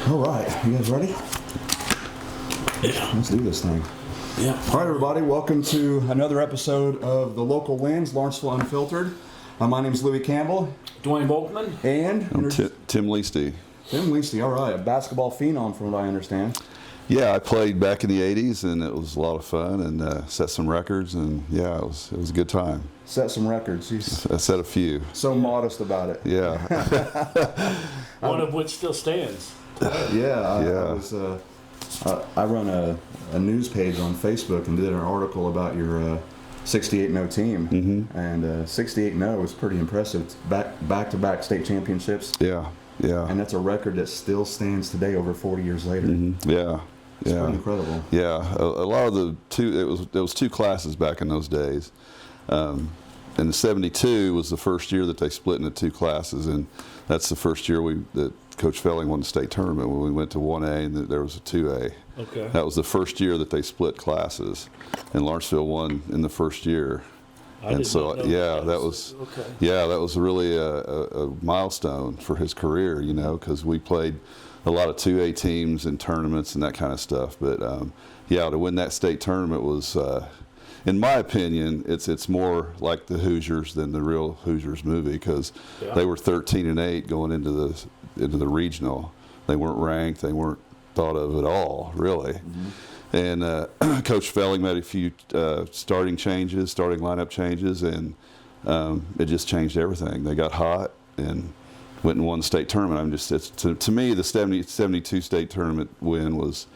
All right, you guys ready? Yeah. Let's do this thing. Yeah. All right, everybody, welcome to another episode of the Local Lens, Lawrenceville Unfiltered. My name's Louie Campbell. Dwayne Volkman. And I'm Tim Leighty. Tim Leighty, all right, a basketball phenom from what I understand. Yeah, I played back in the 80s, and it was a lot of fun, and set some records, and yeah, it was a good time. Set some records. I set a few. So modest about it. Yeah. One of which still stands. I run a news page on Facebook and did an article about your 68-0 team, and 68-0 is pretty impressive. It's back-to-back state championships. Yeah, yeah. And that's a record that still stands today over 40 years later. Yeah. It's pretty incredible. Yeah, a lot of it was two classes back in those days. And the 72 was the first year that they split into two classes, and that's the first year that Coach Felling won the state tournament when we went to 1A and there was a 2A. Okay. That was the first year that they split classes, and Lawrenceville won in the first year. That was really a milestone for his career, you know, because we played a lot of 2A teams and tournaments and that kind of stuff. But to win that state tournament was, in my opinion, it's more like the Hoosiers than the real Hoosiers movie, because they were 13-8 going into the regional. They weren't ranked. They weren't thought of at all, really. And Coach Felling made a few starting lineup changes, and it just changed everything. They got hot and went and won the state tournament. To me, the 72 state tournament win was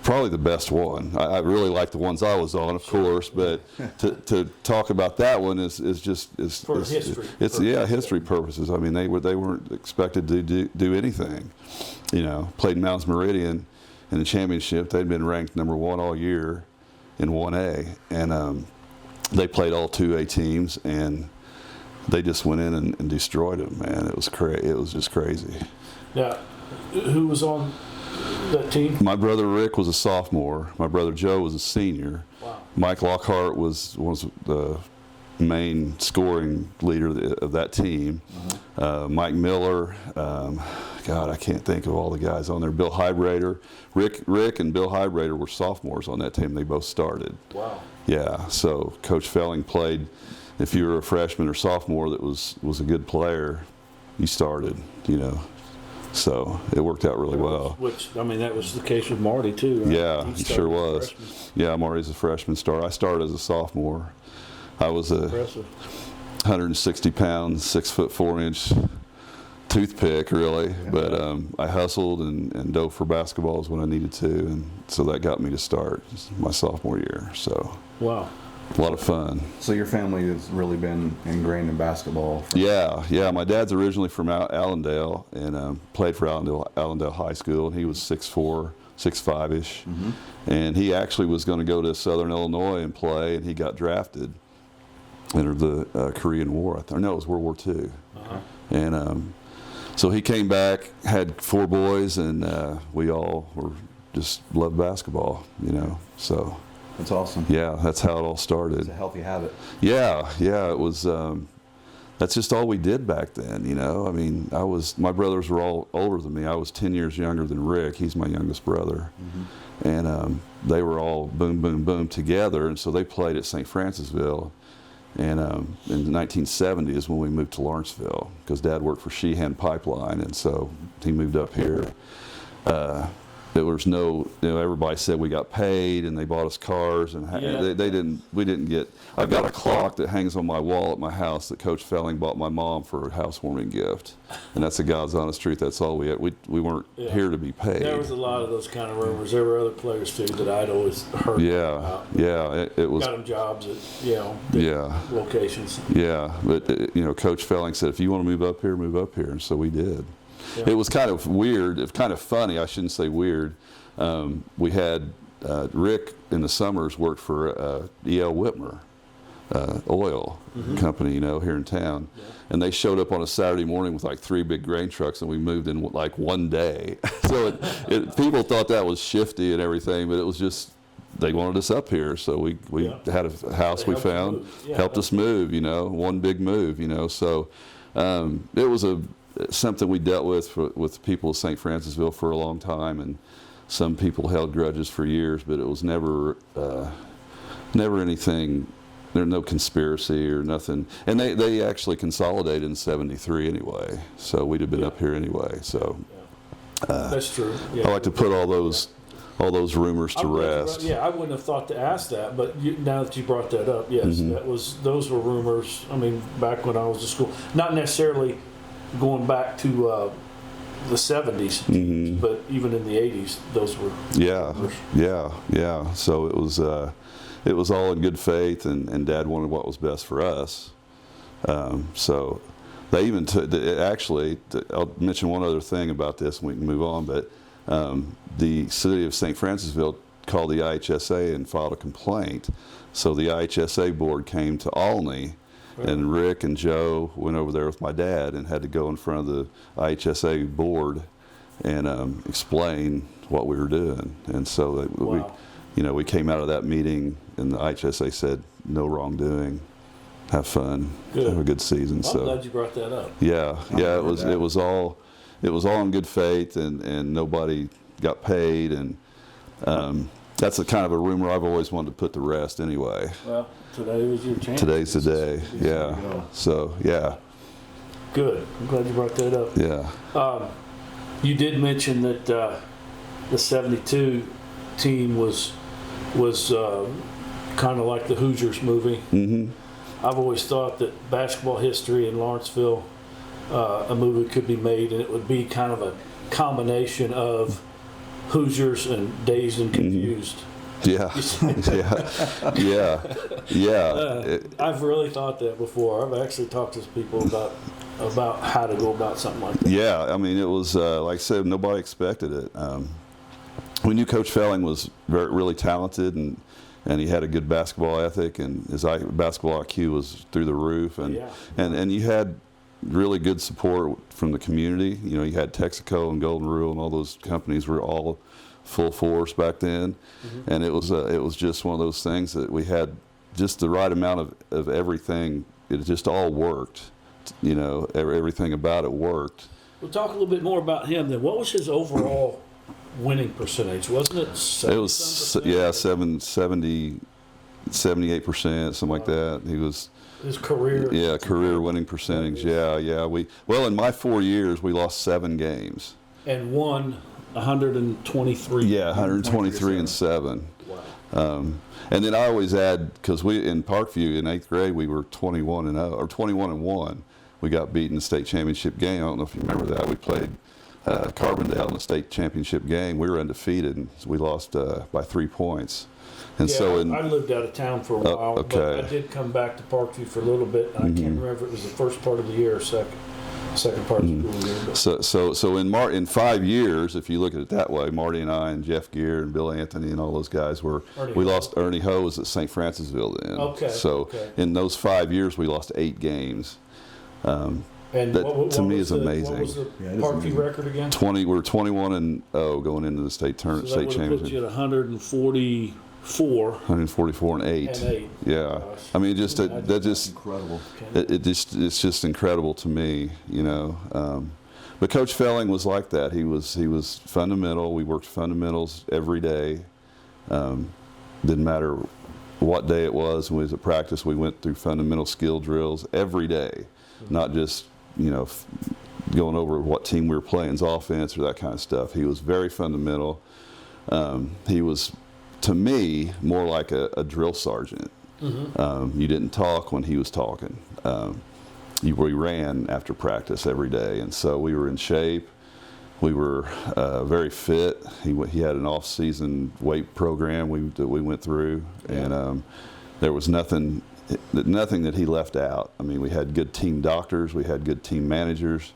probably the best one. I really like the ones I was on, of course, but to talk about that one is history. It's history purposes. I mean, they weren't expected to do anything. You know, played Mounds Meridian in the championship. They'd been ranked number 1 all year in 1A, and they played all 2A teams, and they just went in and destroyed them. Man, it was It was just crazy. Now, who was on that team? My brother Rick was a sophomore. My brother Joe was a senior. Wow. Mike Lockhart was the main scoring leader of that team. Mike Miller, God, I can't think of all the guys on there. Bill Hybrader, Rick and Bill Hybrader were sophomores on that team. They both started. Wow. Yeah, so Coach Felling played. If you were a freshman or sophomore that was a good player, you started, you know. So it worked out really well. Which, I mean, that was the case with Marty, too, right? Yeah, he sure was. Yeah, Marty's a freshman starter. I started as a sophomore. I was a 160-pound, 6'4" toothpick, really. Yeah. But I hustled and dove for basketballs when I needed to, and so that got me to start my sophomore year. So. Wow. A lot of fun. So your family has really been ingrained in basketball? Yeah. My dad's originally from Allendale and played for Allendale High School, and he was 6'4", 6'5"-ish. And he actually was going to go to Southern Illinois and play, and he got drafted. Entered the Korean War. No, it was World War II. And so he came back, had 4 boys, and we all just loved basketball, you know. So. That's awesome. Yeah, that's how it all started. It's a healthy habit. Yeah, it was. That's just all we did back then, you know. I mean, my brothers were all older than me. I was 10 years younger than Rick. He's my youngest brother, and they were all boom, boom, boom together. And so they played at St. Francisville. And in 1970 is when we moved to Lawrenceville, because Dad worked for Sheehan Pipeline, and so he moved up here. There was no, everybody said we got paid and they bought us cars, and we didn't get. I've got a clock that hangs on my wall at my house that Coach Felling bought my mom for a housewarming gift, and that's the God's honest truth. That's all we had. We weren't here to be paid. There was a lot of those kind of rumors. There were other players too that I'd always heard about. It was. Got them jobs at locations. Yeah, but Coach Felling said, if you want to move up here, and so we did. Yeah. It was kind of weird, kind of funny, I shouldn't say weird. We had Rick in the summers worked for E.L. Whitmer oil company, here in town. Yeah. And they showed up on a Saturday morning with like 3 big grain trucks, and we moved in like one day. So people thought that was shifty and everything, but it was just, they wanted us up here. So we had a house we found, helped us move, one big move, So it was something we dealt with the people of St. Francisville for a long time, and some people held grudges for years, but it was never anything. There's no conspiracy or nothing. And they actually consolidated in '73 anyway, so we'd have been up here anyway. So that's true. Yeah. I like to put all those rumors to rest. I wouldn't have thought to ask that, but now that you brought that up, yes, those were rumors. I mean, back when I was in school, not necessarily going back to the '70s, but even in the '80s, those were rumors. Yeah. So it was all in good faith, and Dad wanted what was best for us. So they even actually, I'll mention one other thing about this, and we can move on, but the city of St. Francisville called the IHSA and filed a complaint. So the IHSA board came to Olney, and Rick and Joe went over there with my dad and had to go in front of the IHSA board and explain what we were doing. And so we came out of that meeting, and the IHSA said, no wrongdoing, have fun, have a good season. I'm glad you brought that up. Yeah, it was all in good faith, and nobody got paid, and that's a kind of a rumor I've always wanted to put to rest anyway. Well, today was your chance. Today's the day, yeah. So, yeah. Good. I'm glad you brought that up. Yeah. You did mention that the '72 team was kind of like the Hoosiers movie. I've always thought that basketball history in Lawrenceville, a movie could be made, and it would be kind of a combination of Hoosiers and Dazed and Confused. Yeah. I've really thought that before. I've actually talked to people about how to go about something like that. Yeah, I mean, it was like I said, nobody expected it. We knew Coach Felling was really talented, and he had a good basketball ethic, and his basketball IQ was through the roof, and you had really good support from the community. You know, you had Texaco and Golden Rule, and all those companies were all full force back then, and it was just one of those things that we had just the right amount of everything. It just all worked. You know, everything about it worked. We'll talk a little bit more about him then. What was his overall winning percentage? Wasn't it 70%? It was 78%, something like that. He was his career. Yeah, career winning percentage. Yeah. In my 4 years, we lost 7 games and won 123. Yeah, 123 and 7. Wow. And then I always add, because we in Parkview in 8th grade we were 21-0 or 21-1. We got beat in the state championship game. I don't know if you remember that. We played Carbondale in the state championship game. We were undefeated, and we lost by 3 points. And I lived out of town for a while, but I did come back to Parkview for a little bit. And I can't remember if it was the first part of the year or second part of the school year. So in 5 years, if you look at it that way, Marty and I and Jeff Gear and Bill Anthony and all those guys lost. Ernie Ho was at St. Francisville then. In those 5 years, we lost 8 games. And that to me is amazing. What was the Parkview record again? We were 21-0 going into the state tournament, state championship. Put you at 144 and 8. Yeah. Gosh. I mean, that's incredible. It's just incredible to me, you know. But Coach Felling was like that. He was fundamental. We worked fundamentals every day. Didn't matter what day it was. When we was at practice, we went through fundamental skill drills every day, not just, you know, going over what team we were playing's offense or that kind of stuff. He was very fundamental. He was, to me, more like a drill sergeant. You didn't talk when he was talking. We ran after practice every day, and so we were in shape. We were very fit. He had an off-season weight program that we went through, and there was nothing that he left out. I mean, we had good team doctors. We had good team managers.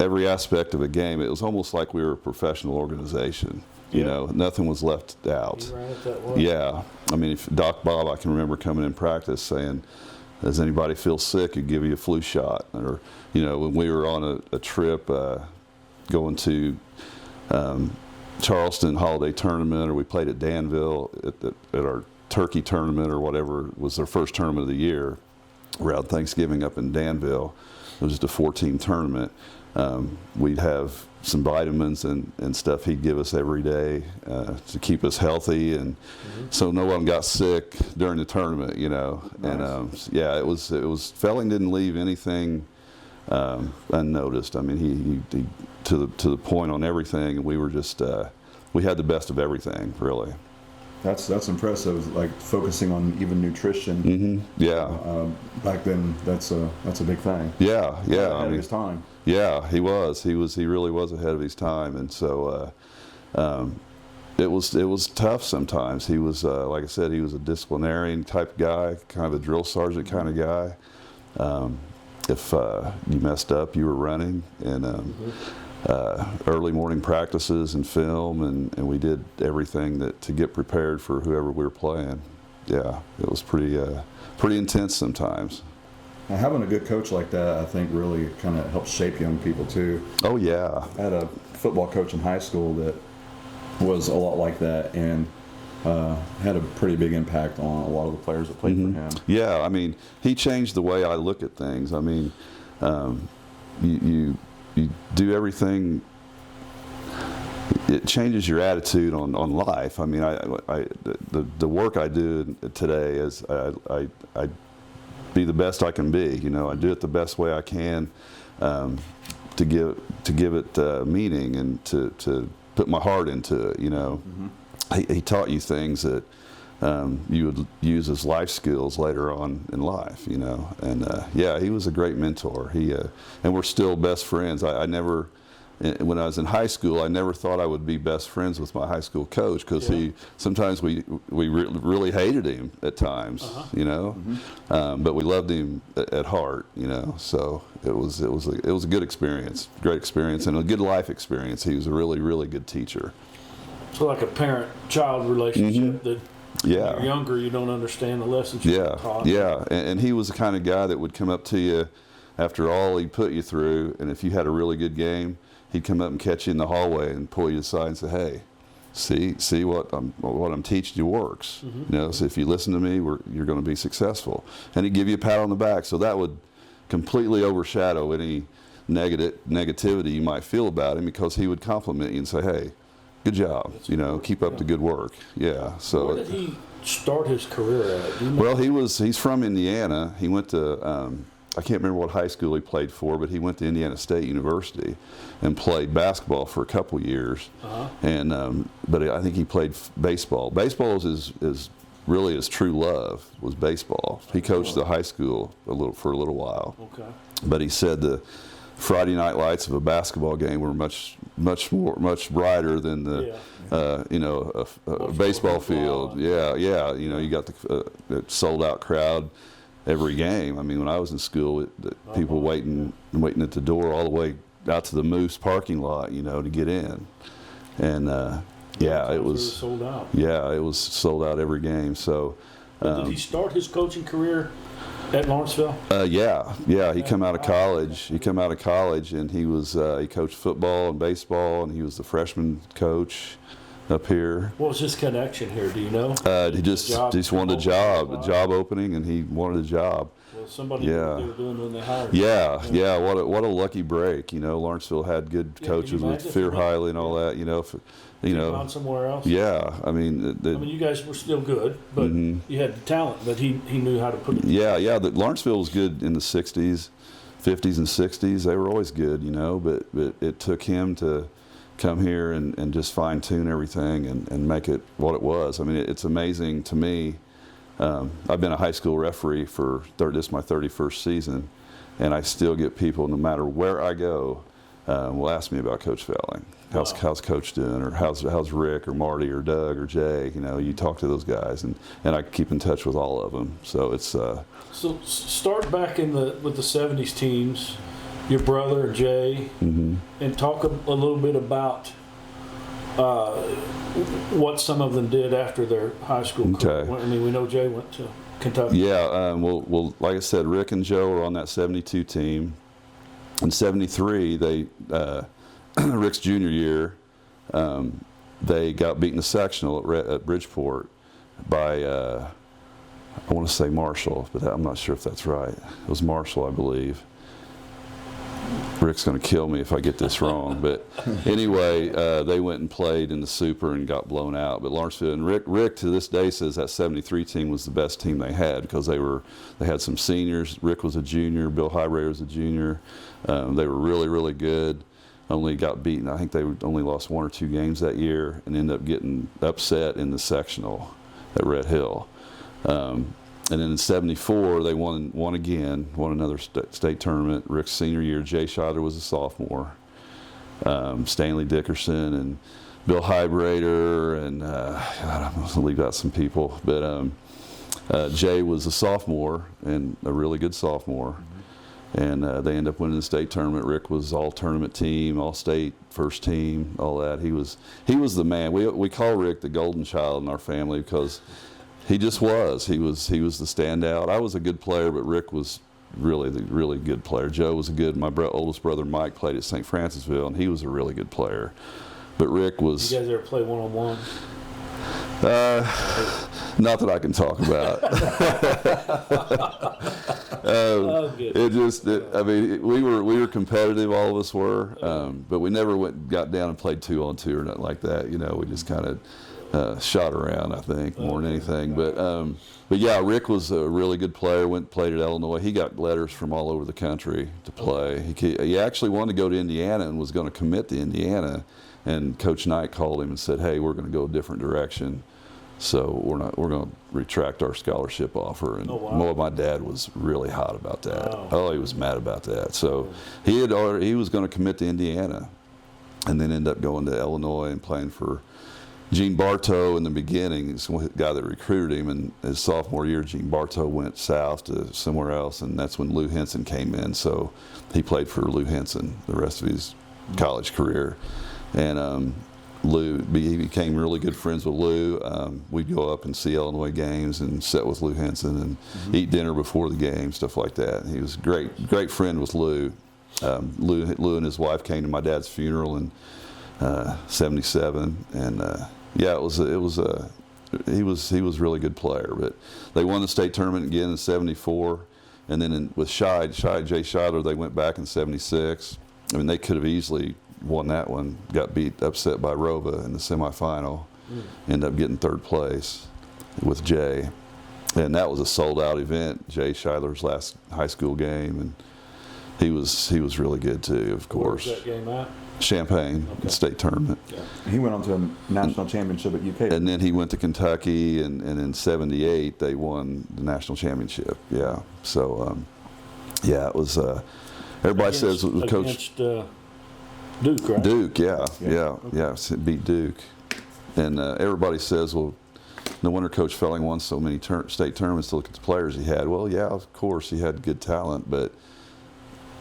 Every aspect of a game, it was almost like we were a professional organization. You know, nothing was left out. He ran it that way. Yeah. I mean, if Doc Bob, I can remember coming in practice saying, does anybody feel sick? He'd give you a flu shot. Or, you know, when we were on a trip going to Charleston Holiday Tournament, or we played at Danville at our turkey tournament or whatever was their first tournament of the year around Thanksgiving up in Danville. it was just a 4-team tournament. We'd have some vitamins and stuff he'd give us every day to keep us healthy, and so no one got sick during the tournament, you know. Nice. And it was Felling didn't leave anything unnoticed. I mean, he to the point on everything, and we were just we had the best of everything, really. That's impressive. Like focusing on even nutrition. Yeah. Back then, that's a big thing. Yeah. Ahead I of mean, his time. yeah, he was. He really was ahead of his time, and so it was tough sometimes. He was, like I said, he was a disciplinarian type guy, kind of a drill sergeant kind of guy. If you messed up, you were running, and early morning practices and film, and we did everything to get prepared for whoever we were playing. Yeah, it was pretty intense sometimes. Now, having a good coach like that, I think, really kind of helps shape young people too. Oh yeah. I had a football coach in high school that was a lot like that, and had a pretty big impact on a lot of the players that played for him. Yeah, I mean, he changed the way I look at things. I mean, you do everything. It changes your attitude on life. I mean, the work I do today is I be the best I can be. You know, I do it the best way I can to give it meaning and to put my heart into it. You know, he taught you things that you would use as life skills later on in life. You know, and yeah, he was a great mentor. And we're still best friends. I never. When I was in high school, I never thought I would be best friends with my high school coach, because sometimes we really hated him at times, you know, but we loved him at heart, you know. So it was a good experience, great experience, and a good life experience. He was a really good teacher. So like a parent-child relationship that when you're younger, you don't understand the lessons you're taught. Yeah, and he was the kind of guy that would come up to you after all he put you through, and if you had a really good game, he'd come up and catch you in the hallway and pull you aside and say, "Hey, see what I'm teaching you works. You know, so if you listen to me, you're going to be successful." And he'd give you a pat on the back. So that would completely overshadow any negativity you might feel about him, because he would compliment you and say, "Hey, good job. You know, keep up the good work." Yeah. So where did he start his career at? Do you know? Well, he's from Indiana. He went to I can't remember what high school he played for, but he went to Indiana State University and played basketball for a couple years. And but I think he played baseball. Baseball is really his true love, was baseball. He coached the high school for a little while. Okay. But he said the Friday night lights of a basketball game were much brighter than the you know, a baseball field. Yeah. You know, you got the sold out crowd every game. I mean, when I was in school, people waiting at the door all the way out to the Moose parking lot, you know, to get in. And it was sold out. Yeah, it was sold out every game. So did he start his coaching career at Lawrenceville? He come out of college. He come out of college, and he coached football and baseball, and he was the freshman coach up here. What was his connection here? Do you know? He just wanted a job opening, and he wanted a job. Well, somebody knew what they were doing when they hired him. Yeah. What a lucky break. You know, Lawrenceville had good coaches with Fear Hiley and all that. You know, gone somewhere else. Yeah, I mean, you guys were still good, but you had the talent. But he knew how to put it. Yeah. Lawrenceville was good in the '60s, '50s, and '60s. They were always good, you know. But it took him to come here and just fine-tune everything and make it what it was. I mean, it's amazing to me. I've been a high school referee this is my 31st season, and I still get people, no matter where I go, will ask me about Coach Felling. How's Coach doing, or how's Rick or Marty or Doug or Jay? You know, you talk to those guys, and I keep in touch with all of them. So it's so start back with the '70s teams. Your brother Jay, and talk a little bit about what some of them did after their high school career. I mean, we know Jay went to Kentucky. Yeah, well, like I said, Rick and Joe were on that '72 team. In '73, they Rick's junior year, they got beaten the sectional at Bridgeport by I want to say Marshall, but I'm not sure if that's right. It was Marshall, I believe. Rick's going to kill me if I get this wrong. But anyway, they went and played in the Super and got blown out. But Lawrenceville and Rick to this day says that 73 team was the best team they had because they had some seniors. Rick was a junior. Bill Highbrayer was a junior. They were really, really good. Only got beaten. I think they only lost 1 or 2 games that year and ended up getting upset in the sectional at Red Hill. And then in '74, they won another state tournament. Rick's senior year, Jay Shidler was a sophomore. Stanley Dickerson and Bill Highbrayer and I'm going to leave out some people, but Jay was a sophomore and a really good sophomore. And they ended up winning the state tournament. Rick was all tournament team, all state, first team, all that. He was the man. We call Rick the golden child in our family because he just was. He was the standout. I was a good player, but Rick was really good player. Joe was a good. My oldest brother Mike played at St. Francisville, and he was a really good player. But Rick was. You guys ever play one-on-one? Not that I can talk about. I mean, we were competitive. All of us were, but we never got down and played 2-on-2 or nothing like that. You know, we just kind of. Shot around, I think, more than anything. But yeah, Rick was a really good player. Went and played at Illinois. He got letters from all over the country to play. He actually wanted to go to Indiana and was going to commit to Indiana. And Coach Knight called him and said, "Hey, we're going to go a different direction. So we're going to retract our scholarship offer." And my dad was really hot about that. Wow. Oh, he was mad about that. So he was going to commit to Indiana, and then end up going to Illinois and playing for Gene Bartow in the beginning. He's the guy that recruited him, and his sophomore year, Gene Bartow went south to somewhere else, and that's when Lou Henson came in. So he played for Lou Henson the rest of his college career. And he became really good friends with Lou. We'd go up and see Illinois games and sit with Lou Henson and eat dinner before the game, stuff like that. He was a great friend with Lou. Lou and his wife came to my dad's funeral in '77, and he was a really good player. But they won the state tournament again in '74, and then with Jay Shidler, they went back in '76. I mean, they could have easily won that one. Got upset by Rova in the semifinal. Ended up getting 3rd place with Jay, and that was a sold-out event. Jay Shidler's last high school game, and he was really good too. Of course. Where was that game at? Champaign, state tournament. Yeah. He went on to a national championship at UK. And then he went to Kentucky, and in '78 they won the national championship. Yeah. So, it was. Everybody says it was Coach Duke, right? Duke, yeah. Beat Duke, and everybody says, well, no wonder Coach Felling won so many state tournaments to look at the players he had. Well, yeah, of course he had good talent, but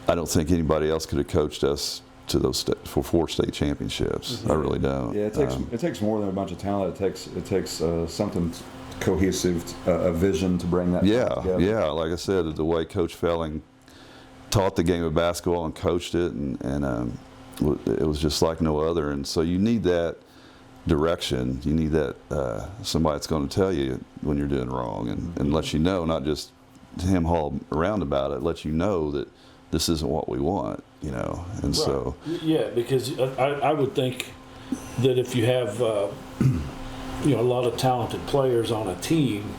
I don't think anybody else could have coached us to those for 4 state championships. I really don't. Yeah, it takes more than a bunch of talent. It takes something cohesive, a vision to bring that. Together. Yeah. Like I said, the way Coach Felling taught the game of basketball and coached it, and it was just like no other. And so you need that direction. You need that somebody that's going to tell you when you're doing wrong and let you know, not just him haul around about it. Let you know that this isn't what we want, you know. And right. So yeah, because I would think that if you have a lot of talented players on a team,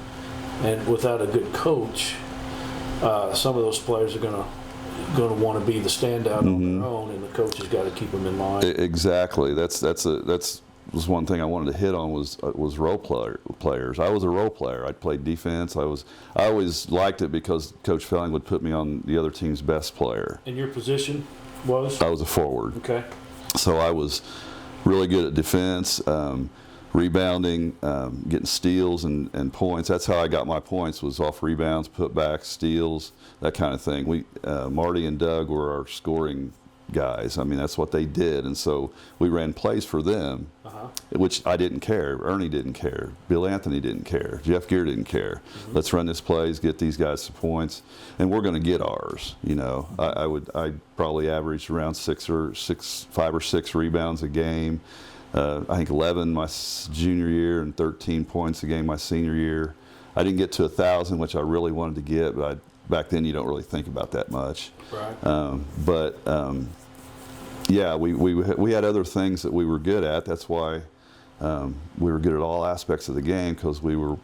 and without a good coach, some of those players are going to want to be the standout on their own, and the coach has got to keep them in line. Exactly. That's was one thing I wanted to hit on was role players. I was a role player. I played defense. I always liked it because Coach Felling would put me on the other team's best player. And your position was? I was a forward. Okay. So I was really good at defense, rebounding, getting steals and points. That's how I got my points, was off rebounds, putbacks, steals, that kind of thing. Marty and Doug were our scoring guys. I mean, that's what they did, and so we ran plays for them, which I didn't care. Ernie didn't care. Bill Anthony didn't care. Jeff Gear didn't care. Let's run this plays, get these guys some points, and we're going to get ours. You know, I probably averaged around 5 or 6 rebounds a game. I think 11 my junior year and 13 points a game my senior year. I didn't get to 1,000, which I really wanted to get, but back then you don't really think about that much. Right. Yeah, we had other things that we were good at. That's why we were good at all aspects of the game, because we were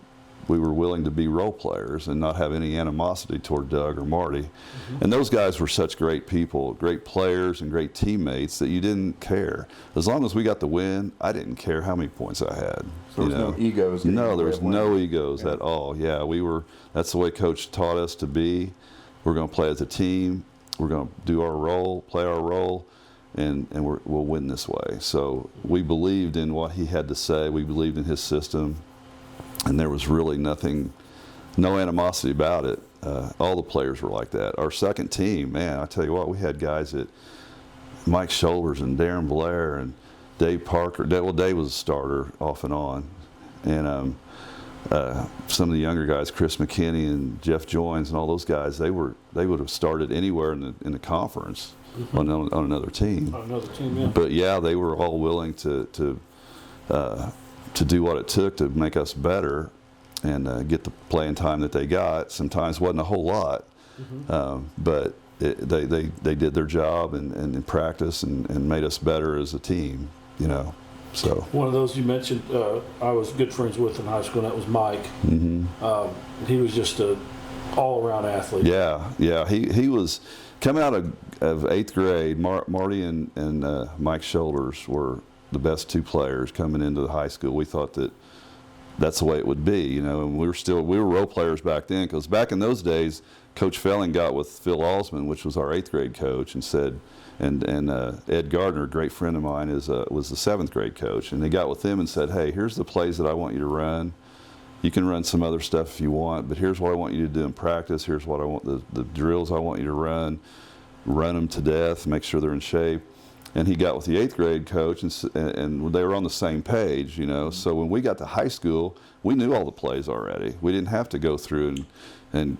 willing to be role players and not have any animosity toward Doug or Marty. Mm-hmm. And those guys were such great people, great players and great teammates, that you didn't care. As long as we got the win, I didn't care how many points I had. So there was no egos? No, there was no egos at all. Yeah, that's the way Coach taught us to be. We're going to play as a team. We're going to do our role, play our role, and we'll win this way. So we believed in what he had to say. We believed in his system. And there was really no animosity about it. All the players were like that. Our second team, man, I tell you what, we had guys that Mike Shoulders and Darren Blair and Dave Parker. Well, Dave was a starter off and on. And some of the younger guys, Chris McKinney and Jeff Joins and all those guys, they would have started anywhere in the conference. Mm-hmm. on another team. On another team, yeah. But yeah, they were all willing to do what it took to make us better and get the playing time that they got. Sometimes wasn't a whole lot, mm-hmm. But they did their job and in practice and made us better as a team, you know. So one of those you mentioned, I was good friends with in high school, and that was Mike. Mm-hmm. He was just a all-around athlete. Yeah. He was coming out of 8th grade. Marty and Mike Shoulders were the best two players coming into the high school. We thought that's the way it would be, you know. And we were role players back then, because back in those days, Coach Felling got with Phil Alsman, which was our 8th grade coach, and said, and Ed Gardner, a great friend of mine, was the 7th grade coach, and they got with him and said, hey, here's the plays that I want you to run. You can run some other stuff if you want, but here's what I want you to do in practice. Here's what I want, the drills I want you to run them to death, make sure they're in shape. And he got with the 8th grade coach, and they were on the same page, you know. So when we got to high school, we knew all the plays already. We didn't have to go through and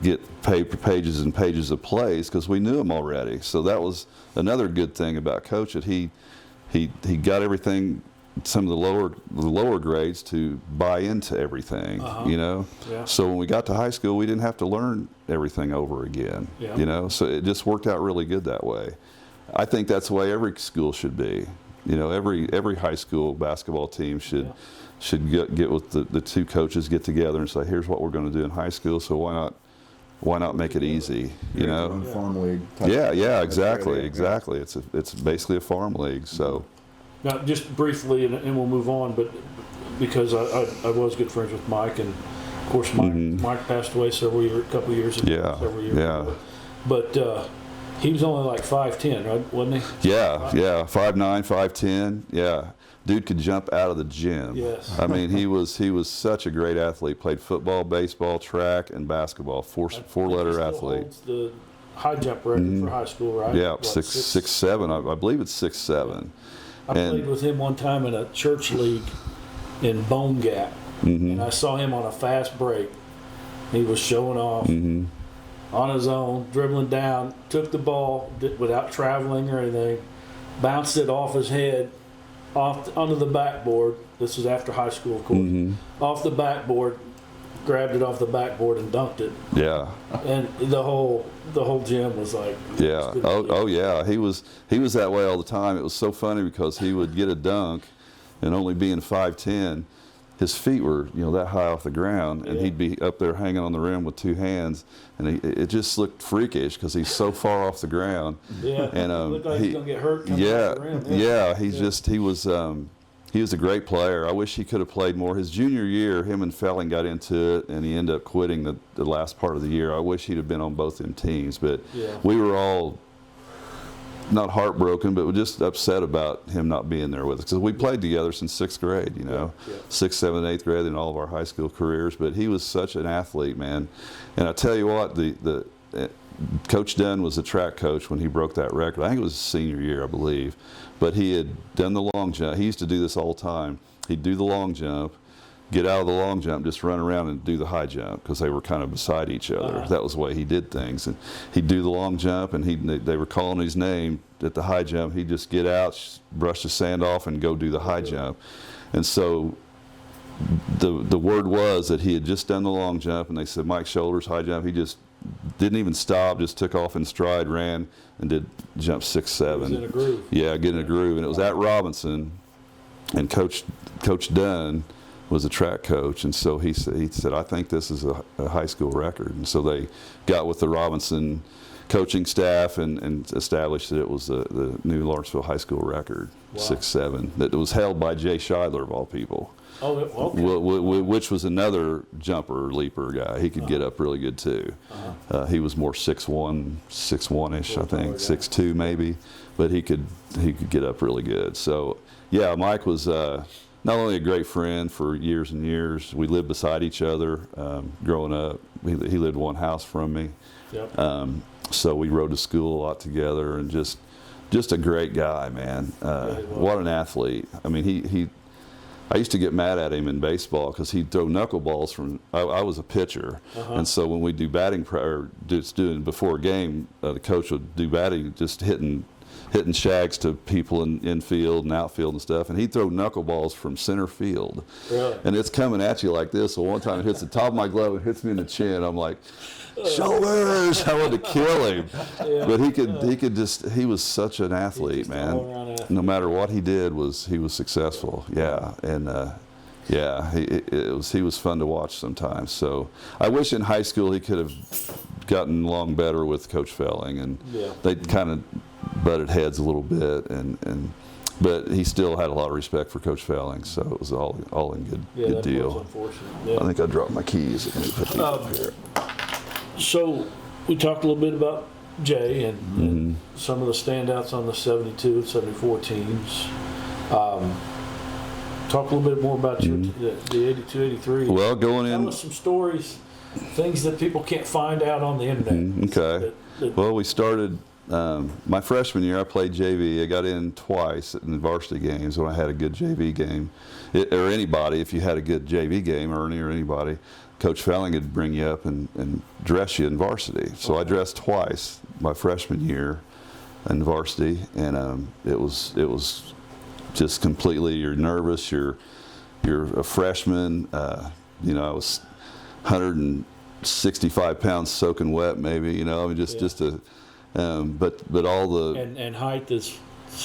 get pages and pages of plays, because we knew them already. So that was another good thing about Coach, that he got everything, some of the lower grades, to buy into everything, you know. Yeah. So when we got to high school, we didn't have to learn everything over again, you know. So it just worked out really good that way. I think that's the way every school should be. You know, every high school basketball team should get with the two coaches, get together and say, here's what we're going to do in high school, so why not make it easy, you know? Farm league. Yeah, exactly. It's basically a farm league. So now, just briefly, and we'll move on, but because I was good friends with Mike, and of course Mike passed away a couple years ago. Ago. But he was only like 5'10", right? Wasn't he? Yeah, 5'9", 5'10". Yeah, dude could jump out of the gym. Yes. I mean, he was such a great athlete. Played football, baseball, track, and basketball. Four-letter athlete. Holds the high jump record for high school, right? Yeah, 6'7". I believe it's 6'7". I played with him one time in a church league in Bone Gap, and I saw him on a fast break. He was showing off. On his own, dribbling down, took the ball without traveling or anything, bounced it off his head, onto the backboard. This was after high school, of course. Off the backboard, grabbed it off the backboard and dunked it. Yeah. And the whole gym was like. Yeah. Oh yeah. He was that way all the time. It was so funny, because he would get a dunk, and only being 5'10", his feet were, you know, that high off the ground, and he'd be up there hanging on the rim with two hands, and it just looked freakish, because he's so far off the ground. Yeah, and looked like he's gonna get hurt coming off the rim. He was a great player. I wish he could have played more. His junior year, him and Felling got into it, and he ended up quitting the last part of the year. I wish he'd have been on both them teams, but we were all not heartbroken, but we're just upset about him not being there with us, because we played together since 6th grade, you know, 6th, 7th, 8th grade, and all of our high school careers. But he was such an athlete, man. And I tell you what, the Coach Dunn was the track coach when he broke that record. I think it was his senior year, I believe. But he had done the long jump. He used to do this all the time. He'd do the long jump, get out of the long jump, just run around and do the high jump, because they were kind of beside each other. That was the way he did things. And he'd do the long jump, and they were calling his name at the high jump. He'd just get out, brush the sand off, and go do the high jump. And so the word was that he had just done the long jump, and they said, Mike Shoulders, high jump. He just didn't even stop, just took off in stride, ran, and did jump 6'7". Was in a groove. Yeah, get in a groove. And it was at Robinson, and Coach Dunn was a track coach, and so he said, I think this is a high school record. And so they got with the Robinson coaching staff and established that it was the new Lawrenceville high school record, 6'7", that was held by Jay Shidler of all people. Oh, okay. Which was another jumper, leaper guy. He could get up really good too. He was more 6'1", 6'1"-ish, I think, 6'2" maybe, but he could get up really good. So yeah, Mike was not only a great friend for years and years. We lived beside each other growing up. He lived one house from me. Yep. So we rode to school a lot together, and just a great guy, man. What an athlete. I mean, I used to get mad at him in baseball because he'd throw knuckleballs from. I was a pitcher, and so when we do batting doing before a game, the coach would do batting, just hitting shags to people in infield and outfield and stuff, and he'd throw knuckleballs from center field. Really? And it's coming at you like this. So one time it hits the top of my glove and hits me in the chin. I'm like, shoulders! I wanted to kill him, but he was such an athlete, man. No matter what he did, he was successful. Yeah, and he was fun to watch sometimes. So I wish in high school he could have gotten along better with Coach Felling, and they kind of butted heads a little bit, but he still had a lot of respect for Coach Felling, so it was all in good deal. Unfortunate. I think I dropped my keys. Let me put these up here. So we talked a little bit about Jay and some of the standouts on the 72 and 74 teams. Talk a little bit more about the 82, 83. Well, Tell us some stories, things that people can't find out on the internet. Okay. Well, we started my freshman year. I played JV. I got in twice in varsity games when I had a good JV game. Or anybody, if you had a good JV game, Ernie or anybody, Coach Felling would bring you up and dress you in varsity. So I dressed twice my freshman year in varsity, and it was just completely. You're nervous. You're a freshman. I was 165 pounds soaking wet, maybe. Just a. But all the and height is.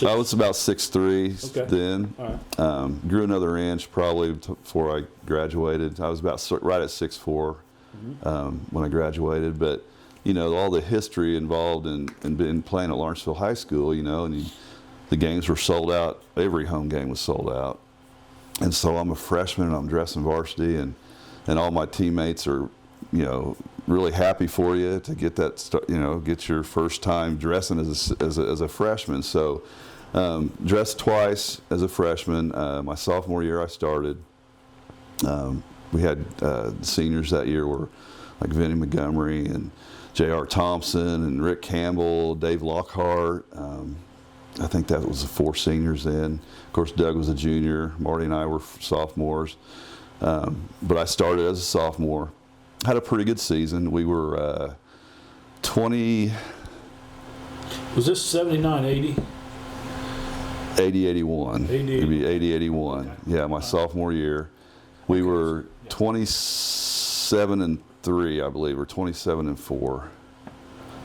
I was about 6'3" then. All right. Grew another inch probably before I graduated. I was about right at 6'4" when I graduated. But all the history involved in playing at Lawrenceville High School, and the games were sold out. Every home game was sold out. And so I'm a freshman and I'm dressing varsity, and all my teammates are, really happy for you to get that, get your first time dressing as a freshman. So dressed twice as a freshman. My sophomore year I started. We had seniors that year were like Vinnie Montgomery and J.R. Thompson and Rick Campbell, Dave Lockhart. I think that was the 4 seniors then. Of course, Doug was a junior. Marty and I were sophomores. But I started as a sophomore. Had a pretty good season. We were 20. Was this 79, 80? 80, 81. 80, Maybe 80, 81. Yeah, my sophomore year. We were 27 and 3, I believe, or 27 and 4.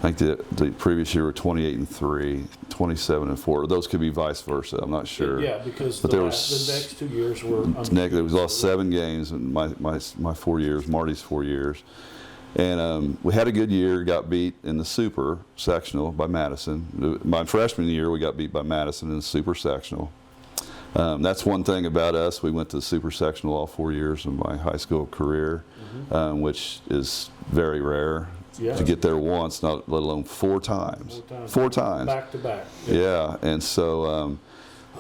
I think the previous year were 28 and 3, 27 and 4. Those could be vice versa. I'm not sure. Yeah, because the next 2 years were. We lost 7 games in my 4 years, Marty's 4 years, and we had a good year. Got beat in the super sectional by Madison. My freshman year, we got beat by Madison in the super sectional. That's one thing about us. We went to the super sectional all 4 years of my high school career, which is very rare. To get there once, let alone 4 times. 4 times. Back to back. Yeah, and so,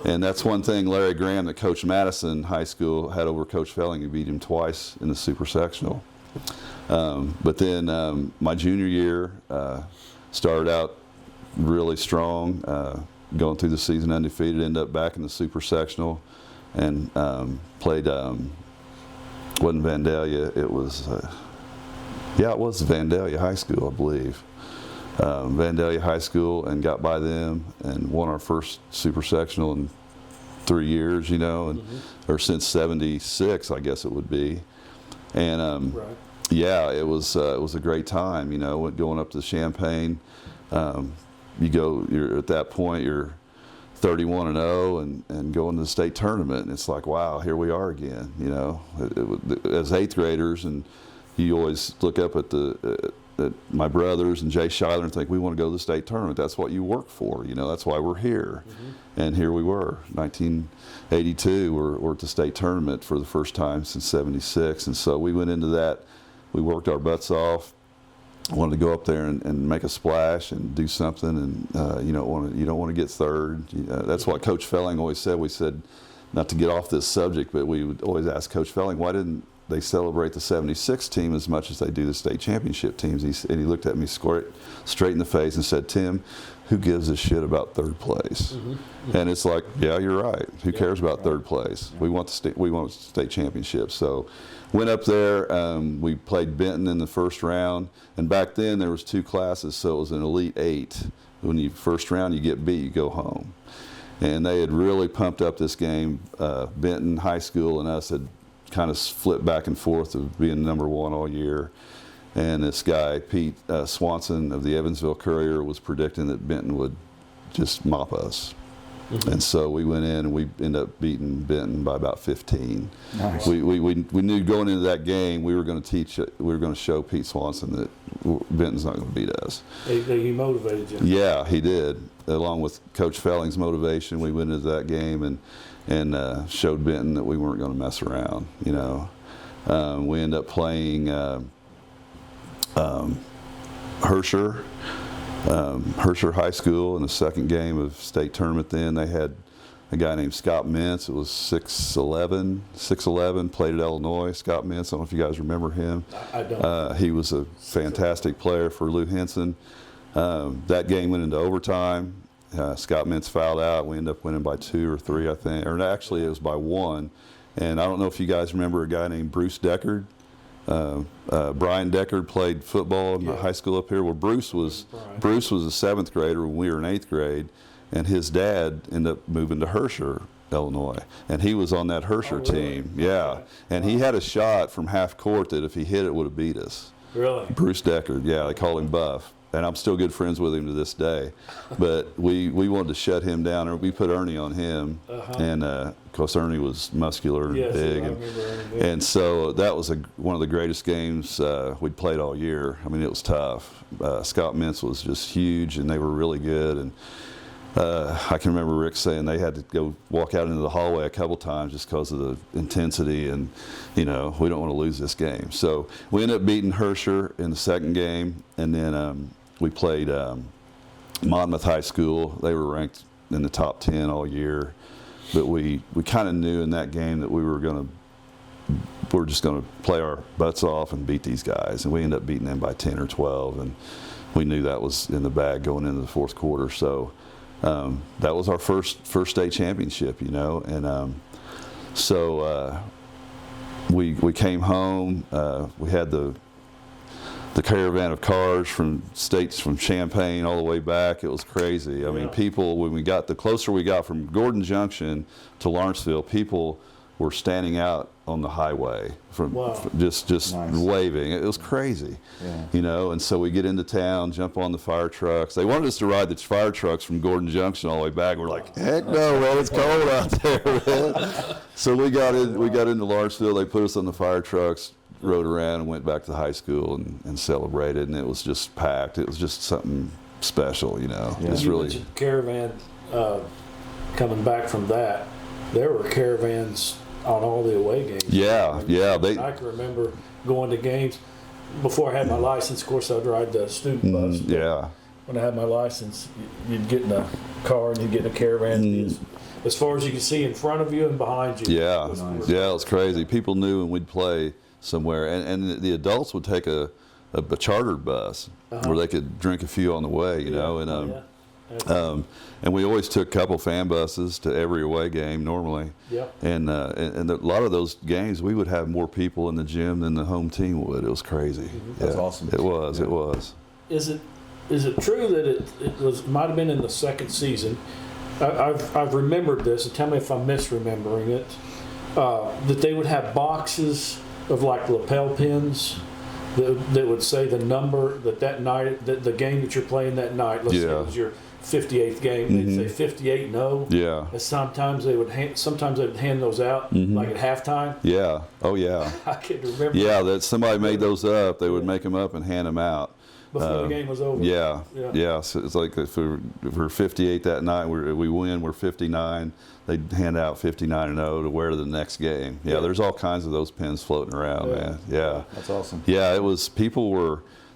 and that's one thing Larry Graham, that coached Madison High School, had over Coach Felling. He beat him twice in the super sectional. But then my junior year started out really strong, going through the season undefeated, ended up back in the super sectional, and played, wasn't Vandalia, it was... it was Vandalia High School, I believe. Vandalia High School, and got by them and won our first super sectional in 3 years, or since '76, I guess it would be. And Yeah, it was a great time. You know, going up to Champaign. You're at that point, you're 31-0 and going to the state tournament, and it's like, wow, here we are again. You know, as eighth graders, and you always look up at at my brothers and Jay Shidler and think, we want to go to the state tournament. That's what you work for. You know, that's why we're here. And here we were, 1982. We're at the state tournament for the first time since '76, and so we went into that. We worked our butts off. Wanted to go up there and make a splash and do something, and you don't want to get third. That's what Coach Felling always said. We said, not to get off this subject, but we would always ask Coach Felling, why didn't they celebrate the '76 team as much as they do the state championship teams? And he looked at me straight in the face and said, Tim, who gives a shit about third place? And it's like, yeah, you're right. Who cares about third place? We want the state championship. So went up there. We played Benton in the first round, and back then there was 2 classes, so it was an Elite 8. When you first round you get beat, you go home. And they had really pumped up this game. Benton High School and us had kind of flipped back and forth of being number 1 all year. And this guy, Pete Swanson of the Evansville Courier, was predicting that Benton would just mop us. And so we went in and we ended up beating Benton by about 15. Nice. We knew going into that game we were going to show Pete Swanson that Benton's not going to beat us. He motivated you. Yeah, he did. Along with Coach Felling's motivation, we went into that game and showed Benton that we weren't going to mess around. You know, we ended up playing Herscher High School in the second game of state tournament. Then they had a guy named Scott Mintz. It was 6'11", played at Illinois. Scott Mintz, I don't know if you guys remember him. I don't. He was a fantastic player for Lou Henson. That game went into overtime. Scott Mintz fouled out. We ended up winning by 2 or 3, I think. Or actually, it was by 1. And I don't know if you guys remember a guy named Bruce Deckard. Brian Deckard played football in the high school up here. Well, Bruce was a 7th grader when we were in 8th grade, and his dad ended up moving to Herscher, Illinois, and he was on that Herscher team. Yeah, and he had a shot from half court that if he hit it would have beat us. Really? Bruce Deckard, yeah, they call him Buff. And I'm still good friends with him to this day. But we wanted to shut him down, or we put Ernie on him. And of course Ernie was muscular and big. And so that was one of the greatest games we'd played all year. I mean, it was tough. Scott Mintz was just huge, and they were really good. And I can remember Rick saying they had to go walk out into the hallway a couple times just because of the intensity, and you know, we don't want to lose this game. So we ended up beating Herscher in the second game, and then we played Monmouth High School. They were ranked in the top 10 all year, but we kind of knew in that game that we were just going to play our butts off and beat these guys, and we ended up beating them by 10 or 12, and we knew that was in the bag going into the fourth quarter. So that was our first state championship, you know, and so we came home. We had the caravan of cars from states from Champaign all the way back. It was crazy. I mean, people, when the closer we got from Gordon Junction to Lawrenceville, people were standing out on the highway from just nice. Waving. It was crazy, you know. And so we get into town, jump on the fire trucks. They wanted us to ride the fire trucks from Gordon Junction all the way back. We're like, heck no, well, it's cold out there, man. So we got into Lawrenceville. They put us on the fire trucks, rode around, and went back to the high school and celebrated. And it was just packed. It was just something special, you know. Yeah. It's really caravan. Coming back from that, there were caravans on all the away games. Yeah. I can remember going to games before I had my license. Of course, I'd ride the student bus. Yeah. When I had my license, you'd get in a car and you'd get in a caravan as far as you could see in front of you and behind you. Yeah, it was crazy. People knew when we'd play somewhere, and the adults would take a chartered bus where they could drink a few on the way, you know, and we always took a couple fan buses to every away game normally. Yeah. And a lot of those games we would have more people in the gym than the home team would. It was crazy. That's awesome. It was. Yeah. It was. Is it true that it might have been in the second season? I've remembered this, and tell me if I'm misremembering it. That they would have boxes of like lapel pins that would say the number that night, the game that you're playing that night. Let's say it was your 58th game. They'd say 58-0. Yeah. And sometimes they would hand those out like at halftime. Yeah. Oh yeah. I can't remember. Yeah, that somebody made those up. They would make them up and hand them out before the game was over. Yeah. So it's like if we're 58 that night, we win, we're 59. They'd hand out 59-0 to wear to the next game. Yeah, there's all kinds of those pins floating around, man. Yeah. That's awesome. Yeah, it was.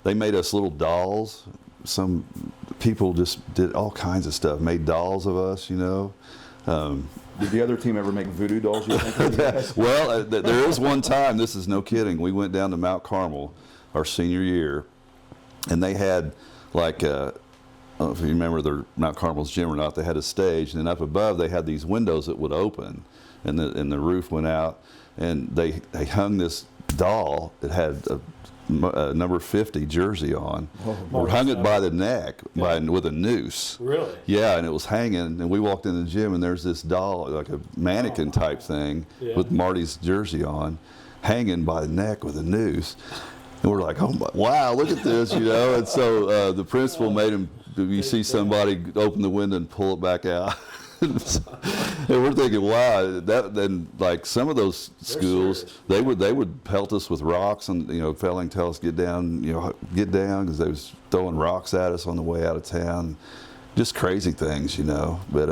They made us little dolls. Some people just did all kinds of stuff, made dolls of us, you know. Did the other team ever make voodoo dolls, you think? Well, there is one time, this is no kidding, we went down to Mount Carmel our senior year, and they had like, I don't know if you remember Mount Carmel's gym or not, they had a stage, and then up above they had these windows that would open, and the roof went out, and they hung this doll that had a number 50 jersey on. We hung it by the neck with a noose. Really? Yeah, and it was hanging, and we walked in the gym, and there's this doll, like a mannequin type thing with Marty's jersey on, hanging by the neck with a noose. And we're like, oh my, wow, look at this, you know. And so the principal made him, you see somebody open the window and pull it back out. And we're thinking, wow, then like some of those schools, they would pelt us with rocks, and Felling tell us get down, because they was throwing rocks at us on the way out of town, just crazy things, But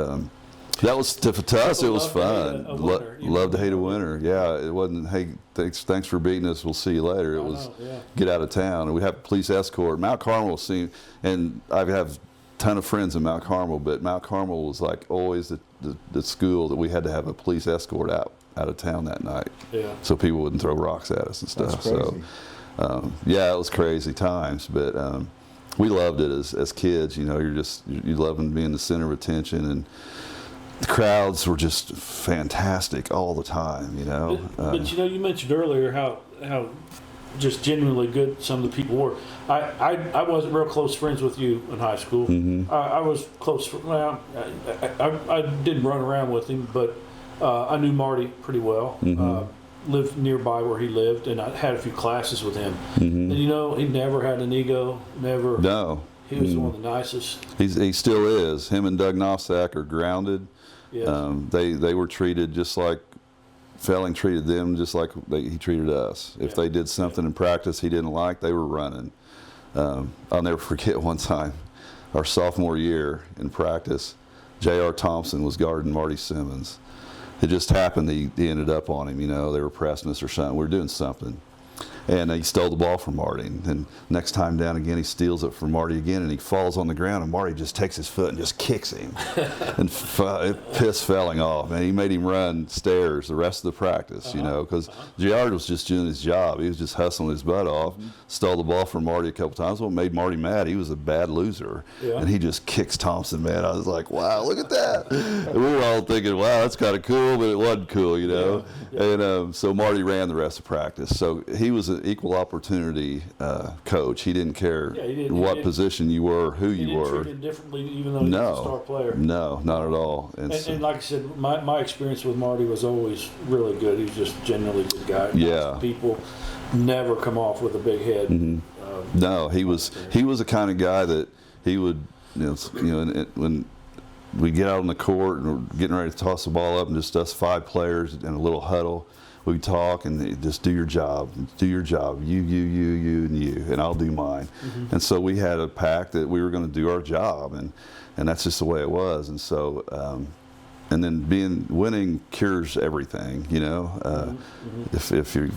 that was to us, it was fun. Love to hate a winner. Yeah, it wasn't. Hey, thanks for beating us. We'll see you later. It was get out of town, and we have police escort. Mount Carmel seemed, and I have ton of friends in Mount Carmel, but Mount Carmel was like always the school that we had to have a police escort out of town that night, so people wouldn't throw rocks at us and stuff. So it was crazy times, but we loved it as kids. You loving being the center of attention, and the crowds were just fantastic all the time. But you mentioned earlier how just genuinely good some of the people were. I wasn't real close friends with you in high school. I was close. Well, I didn't run around with him, but I knew Marty pretty well. Lived nearby where he lived, and I had a few classes with him. And he never had an ego. Never. No. He was one of the nicest. He still is. Him and Doug Knofsack are grounded. Yes. They were treated just like Felling treated them, just like he treated us. If they did something in practice he didn't like, they were running. I'll never forget one time, our sophomore year in practice, J.R. Thompson was guarding Marty Simmons. It just happened he ended up on him, they were pressing us or something. We were doing something. And he stole the ball from Marty. And next time down again, he steals it from Marty again, and he falls on the ground, and Marty just takes his foot and just kicks him. And it pissed Felling off. And he made him run stairs the rest of the practice, because JR was just doing his job. He was just hustling his butt off, stole the ball from Marty a couple times. What made Marty mad, he was a bad loser. And he just kicks Thompson, man. I was like, wow, look at that. And we were all thinking, wow, that's kind of cool, but it wasn't cool, And so Marty ran the rest of practice. So he was an equal opportunity coach. He didn't care what position you were, who you were. Treated differently, even though he was a star player. No, not at all. And like I said, my experience with Marty was always really good. He was just genuinely a good guy. Yeah. People never come off with a big head. No, he was the kind of guy that he would, when we get out on the court and we're getting ready to toss the ball up, and just us 5 players in a little huddle, we talk and just do your job, you, and you, and I'll do mine. And so we had a pact that we were going to do our job, and that's just the way it was. And so, and then winning cures everything, If you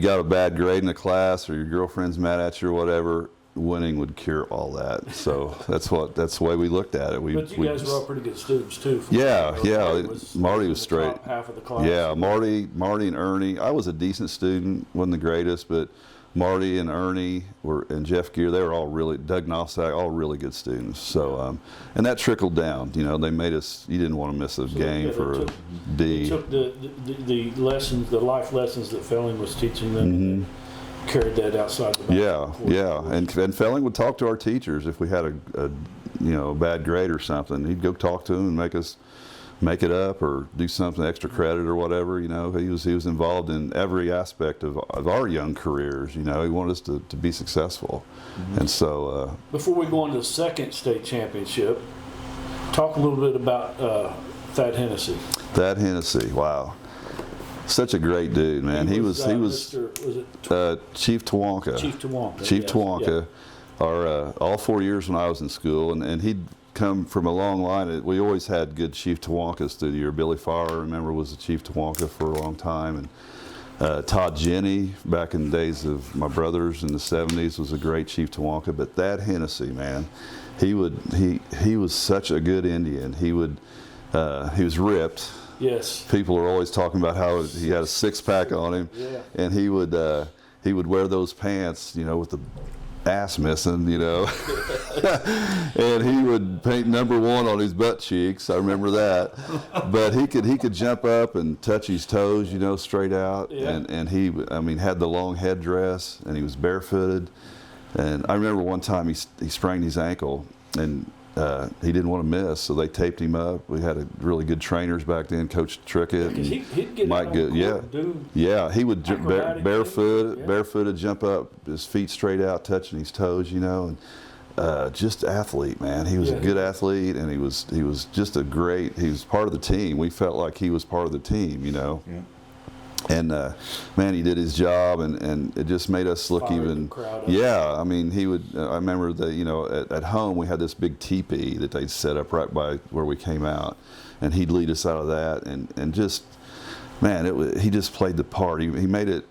got a bad grade in a class, or your girlfriend's mad at you or whatever, winning would cure all that. So that's the way we looked at it. But you guys were all pretty good students too. Marty was straight. Top half of the class. Yeah, Marty and Ernie. I was a decent student, wasn't the greatest, but Marty and Ernie and Jeff Gear, they were all really, Doug Knofsack, all really good students. So, and that trickled down. They made us. You didn't want to miss a game for a D. They took the lessons, the life lessons that Felling was teaching them. And carried that outside the back. And Felling would talk to our teachers if we had a bad grade or something. He'd go talk to them and make us make it up or do something extra credit or whatever. You know, he was involved in every aspect of our young careers. You know, he wanted us to be successful. And so before we go on to the second state championship, talk a little bit about Thad Hennessy. Thad Hennessy, wow, such a great dude, man. He was Chief Tawanka. Chief Tawanka. Chief yes, Tawanka. Our all 4 years when I was in school, and he'd come from a long line. We always had good Chief Tawankas through the year. Billy Farr, I remember, was the Chief Tawanka for a long time, and Todd Jenny, back in the days of my brothers in the 70s, was a great Chief Tawanka. But Thad Hennessy, man, he was such a good Indian. He was ripped. Yes. People are always talking about how he had a six-pack on him, Yeah. and he would wear those pants, you know, with the ass missing, you know, and he would paint number 1 on his butt cheeks. I remember that. But he could jump up and touch his toes, you know, straight out, Yeah. and he, I mean, had the long headdress, and he was barefooted. And I remember one time he sprained his ankle, and he didn't want to miss, so they taped him up. We had really good trainers back then, Coach Trickett, and he'd get Mike Good. Yeah, he would barefooted jump up, his feet straight out, touching his toes, you know, and just athlete, man. He was a good athlete, and he was just a great. He was part of the team. We felt like he was part of the team, you know. Yeah. And man, he did his job, and it just made us look even. Yeah, I mean, he would. I remember that, you know, at home we had this big teepee that they'd set up right by where we came out, and he'd lead us out of that, and just, man, he just played the part. He made it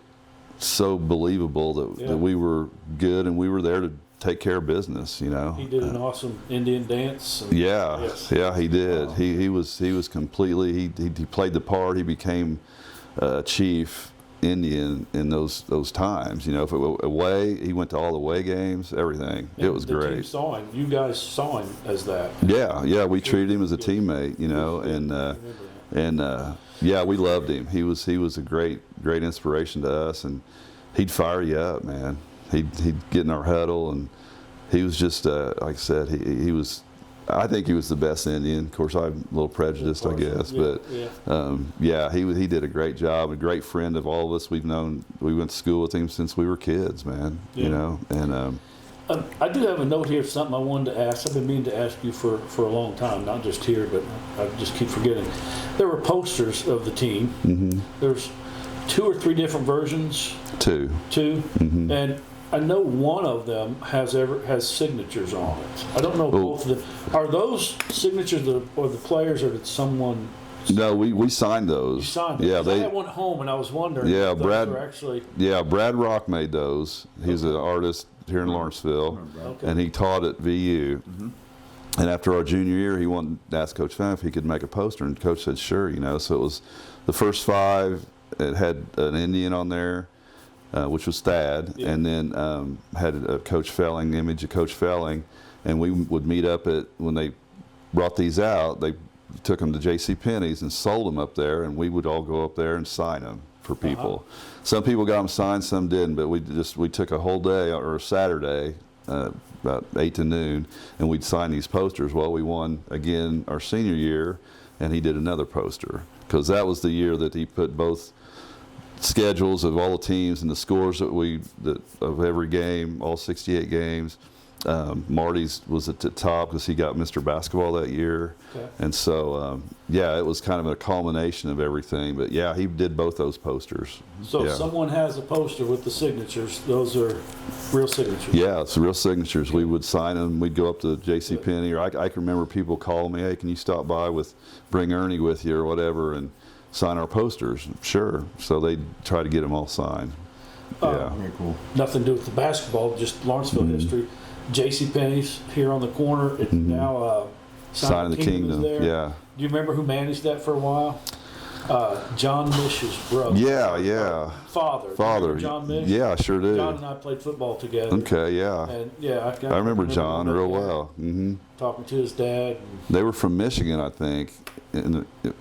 so believable that we were good and we were there to take care of business. You know. He did an awesome Indian dance. And, yeah, he did. Wow. He was completely. He played the part. He became chief Indian in those times. You know, if it were away, he went to all the away games, everything. And it was the great. Team saw him. You guys saw him as that. Yeah, we treated him as a teammate, you know, and yeah, we loved him. He was a great inspiration to us, and he'd fire you up, man. He'd get in our huddle, and he was just like I said, he was. I think he was the best Indian. Of course, I'm a little prejudiced, I guess, but he did a great job. A great friend of all of us. We went to school with him since we were kids, man. You know, and I do have a note here of something I wanted to ask. I've been meaning to ask you for a long time, not just here, but I just keep forgetting. There were posters of the team. Mm-hmm. There's 2 or 3 different versions. 2. Mm-hmm. And I know one of them has signatures on it. I don't know both of them. Are those signatures or the players, or did someone? No, we signed those. You signed them. Yeah, I had one at home, and I was wondering. Yeah, if those were actually. Yeah, Brad Rock made those. He's an artist here in Lawrenceville, and he taught at VU. Mm-hmm. And after our junior year, he wanted to ask Coach Fenn if he could make a poster, and Coach said sure. You know, so it was the first 5. It had an Indian on there. Which was Thad, and then had a Coach Felling, the image of Coach Felling, and we would meet up when they brought these out, they took them to J.C. Penney's and sold them up there, and we would all go up there and sign them for people. Some people got them signed, some didn't, but we took a whole day or a Saturday, about 8 to noon, and we'd sign these posters. Well, we won again our senior year, and he did another poster, because that was the year that he put both schedules of all the teams and the scores of every game, all 68 games. Marty's was at the top because he got Mr. Basketball that year. Okay. And so, it was kind of a culmination of everything. But, yeah, he did both those posters. So if someone has a poster with the signatures, those are real signatures? Yeah, it's real signatures. We would sign them. We'd go up to J.C. Penney. Or I can remember people calling me, hey, can you stop by bring Ernie with you or whatever, and sign our posters. Sure. So they try to get them all signed. Very cool. Nothing to do with the basketball, just Lawrenceville history. J.C. Penney's here on the corner. It's now Sign of the Kingdom. There. Yeah. Do you remember who managed that for a while? John Mish's brother. Yeah. Father. John Mish? Yeah, I sure do. John and I played football together. Okay, yeah. And I remember John real well. Mm-hmm. Talking to his dad. They were from Michigan, I think,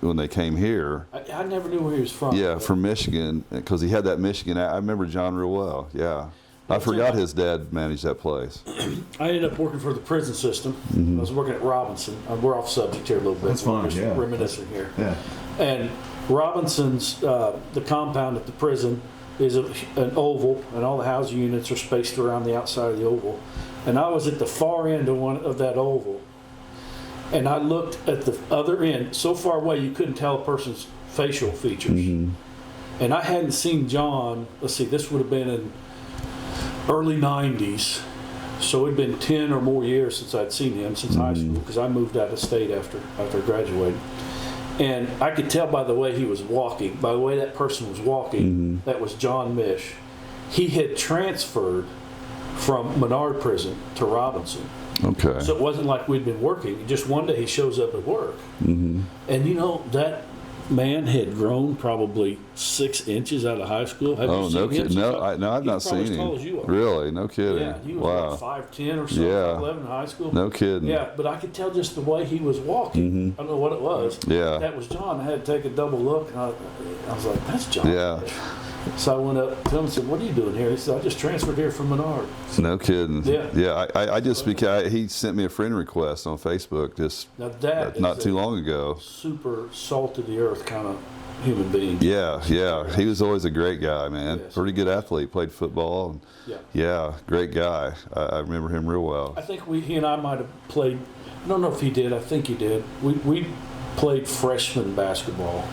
when they came here. I never knew where he was from. Yeah, from Michigan, because he had that Michigan. I remember John real well. Yeah. I forgot his dad managed that place. I ended up working for the prison system. I was working at Robinson. We're off subject here a little bit. That's fine, We're just yeah. reminiscing here. Yeah. And Robinson's, the compound at the prison is an oval, and all the housing units are spaced around the outside of the oval. And I was at the far end of that oval, and I looked at the other end so far away you couldn't tell a person's facial features. And I hadn't seen John. Let's see, this would have been in early 90s, so it'd been 10 or more years since I'd seen him since high school, because I moved out of state after I graduated. And I could tell by the way he was walking, by the way that person was walking, that was John Mish. He had transferred from Menard Prison to Robinson. Okay. So it wasn't like we'd been working. Just one day he shows up at work. And you know, that man had grown probably 6 inches out of high school. Have you seen no him? kidding. No, I've not seen as tall him. as you are. Really? No kidding. Yeah, he was wow. like 5'10" or something, Yeah. 5'11" in high school. No kidding. Yeah, but I could tell just the way he was walking. I don't know what it was. Yeah. That was John. I had to take a double look, and I was like, that's John. Yeah. So I went up to him and said, what are you doing here? He said, I just transferred here from Menard. No kidding. Yeah. Yeah. I just he sent me a friend request on Facebook just Now that not is too a long ago. super salt of the earth kind of human being. Yeah, yeah. He was always a great guy, man. Yes. Pretty good athlete. Played football. And Yeah. yeah, great guy. I remember him real well. I think he and I might have played. I don't know if he did. I think he did. We played freshman basketball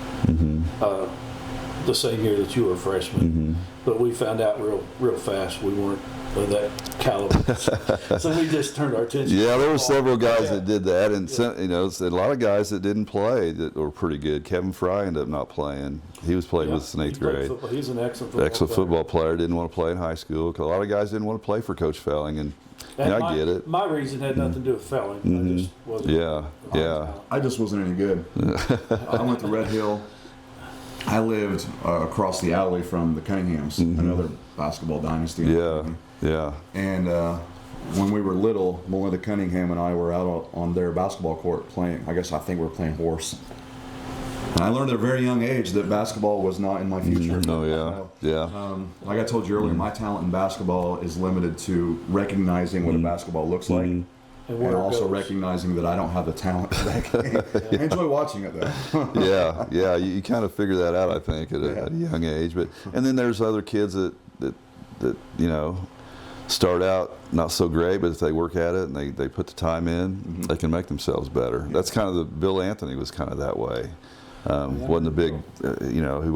the same year that you were a freshman. But we found out real fast we weren't of that caliber. So we just turned our attention. Yeah, there were several guys Yeah. that did that, and some, you know, a lot of guys that didn't play that were pretty good. Kevin Fry ended up not playing. He was playing with us in He 8th played grade. football. He's an excellent Football player. Didn't want to play in high school. 'Cause a lot of guys didn't want to play for Coach Felling, and I get it. My reason had nothing to do with fouling. I just wasn't. Yeah, yeah. I just wasn't any good. I went to Red Hill. I lived across the alley from the Cunninghams, another basketball dynasty. Yeah, yeah. And when we were little, Melinda Cunningham and I were out on their basketball court playing. I think we were playing horse. And I learned at a very young age that basketball was not in my future. Oh, yeah, yeah. Like I told you earlier, my talent in basketball is limited to recognizing what a basketball looks like. And also recognizing that I don't have the talent for that game. I enjoy watching it though. Yeah, yeah. You kind of figure that out, I think, at a young age. And then there's other kids that you know start out not so great, but if they work at it and they put the time in, they can make themselves better. That's kind of Bill Anthony was kind of that way. Wasn't a big, you know, he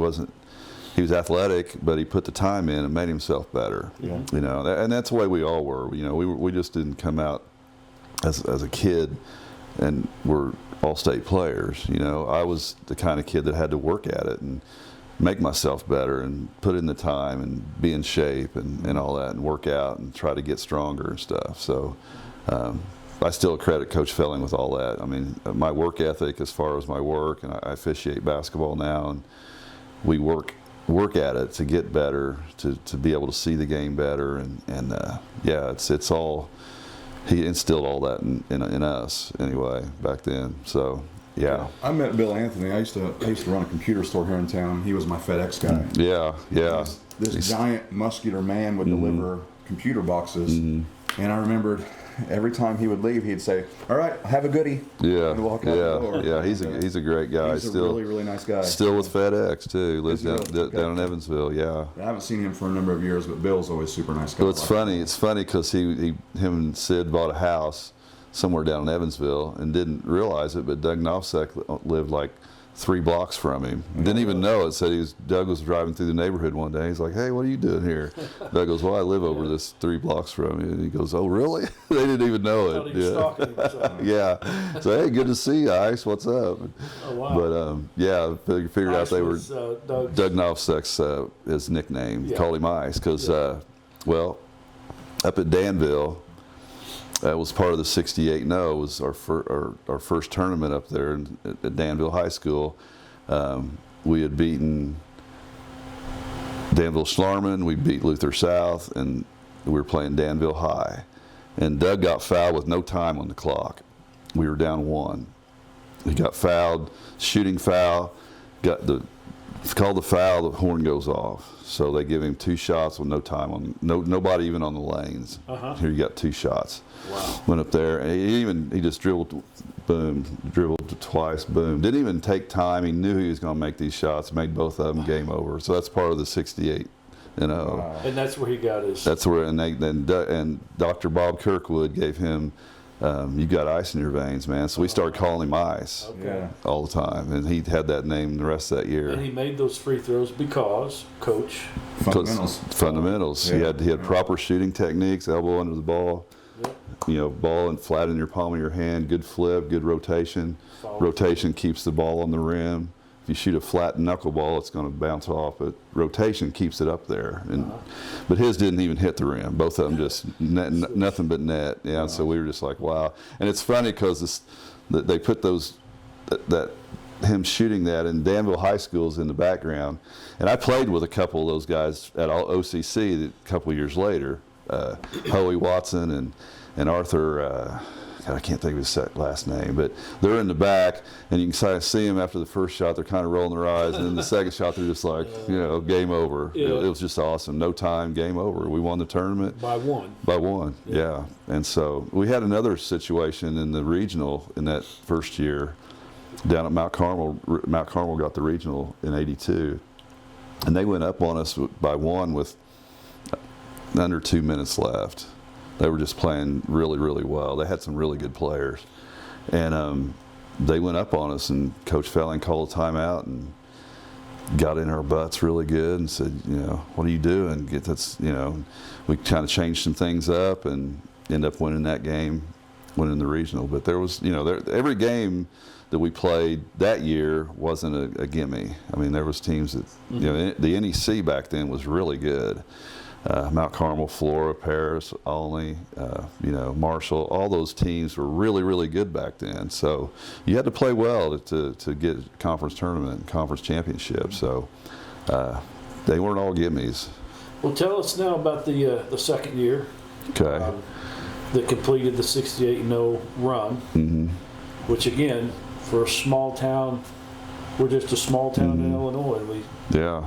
was athletic, but he put the time in and made himself better. Yeah. You know, and that's the way we all were. You know, we just didn't come out as a kid and we're all state players. You know, I was the kind of kid that had to work at it and make myself better and put in the time and be in shape and all that and work out and try to get stronger and stuff. So I still credit Coach Felling with all that. I mean, my work ethic as far as my work, and I officiate basketball now, and we work at it to get better, to be able to see the game better, and yeah, it's all. He instilled all that in us anyway back then. So yeah. I met Bill Anthony. I used to run a computer store here in town. He was my FedEx guy. Yeah, yeah. This giant muscular man would deliver computer boxes, and I remembered every time he would leave, he'd say, "All right, have a goodie." Yeah, and walk out the door. yeah. He's a great guy. He's still a really nice guy. Still with FedEx too. Lives Is he? down in Evansville. Yeah. I haven't seen him for a number of years, but Bill's always super nice guy. Well, it's funny. It's funny because him and Sid bought a house somewhere down in Evansville and didn't realize it, but Doug Knofsek lived like 3 blocks from him. Didn't even know it. Said Doug was driving through the neighborhood one day. He's like, "Hey, what are you doing here?" Doug goes, "Well, I live over this 3 blocks from you." And he goes, "Oh, really?" They didn't even know it. Yeah. So hey, good to see you, Ice. What's up? Oh, wow. But yeah, figured out they were Doug Knofsek's his nickname. Yeah. Called him Ice because well, up at Danville. That was part of the 68 No. Was our first tournament up there at Danville High School. We had beaten Danville Schlarman, we beat Luther South, and we were playing Danville High. And Doug got fouled with no time on the clock. We were down 1. He got fouled, shooting foul, got the If you call the foul, the horn goes off. So they give him 2 shots with no time on, nobody even on the lanes. Here you got 2 shots. Wow. Went up there, and he just dribbled, boom, dribbled twice, boom. Didn't even take time. He knew he was going to make these shots. Made both of them, game over. So that's part of the 68. Wow. And that's where he got his. That's where, and Dr. Bob Kirkwood gave him. You got ice in your veins, man. So we started calling him Ice all the time, and he had that name the rest of that year. And he made those free throws because coach fundamentals. Yeah. He had proper shooting techniques, elbow under the ball, ball and flat in your palm of your hand, good flip, good rotation. Rotation keeps the ball on the rim. If you shoot a flat knuckleball, it's going to bounce off, but rotation keeps it up there. And but his didn't even hit the rim. Both of them just nothing but net. Yeah, so we were just like, wow. And it's funny because they put him shooting that in Danville High School's in the background. And I played with a couple of those guys at OCC a couple of years later, Howie Watson and Arthur. I can't think of his last name, but they're in the back, and you can kind of see them after the first shot. They're kind of rolling their eyes, and then the second shot, they're just like, game over. Yeah. It was just awesome. No time, game over. We won the tournament. By one. By one, yeah. And so we had another situation in the regional in that first year down at Mount Carmel. Mount Carmel got the regional in '82, and they went up on us by one with under 2 minutes left. They were just playing really, really well. They had some really good players. And they went up on us, and Coach Felling called a timeout and got in our butts really good and said, what are you doing? We kind of changed some things up and ended up winning that game, winning the regional. But there was, every game that we played that year wasn't a gimme. I mean, there was teams that, the NEC back then was really good. Mount Carmel, Flora, Paris, Olney, Marshall, all those teams were really, really good back then. So you had to play well to get a conference tournament and conference championship. So they weren't all gimmies. Well, tell us now about the second year. Okay. That completed the 68-0 run, which again, for a small town, we're just a small town in Illinois. The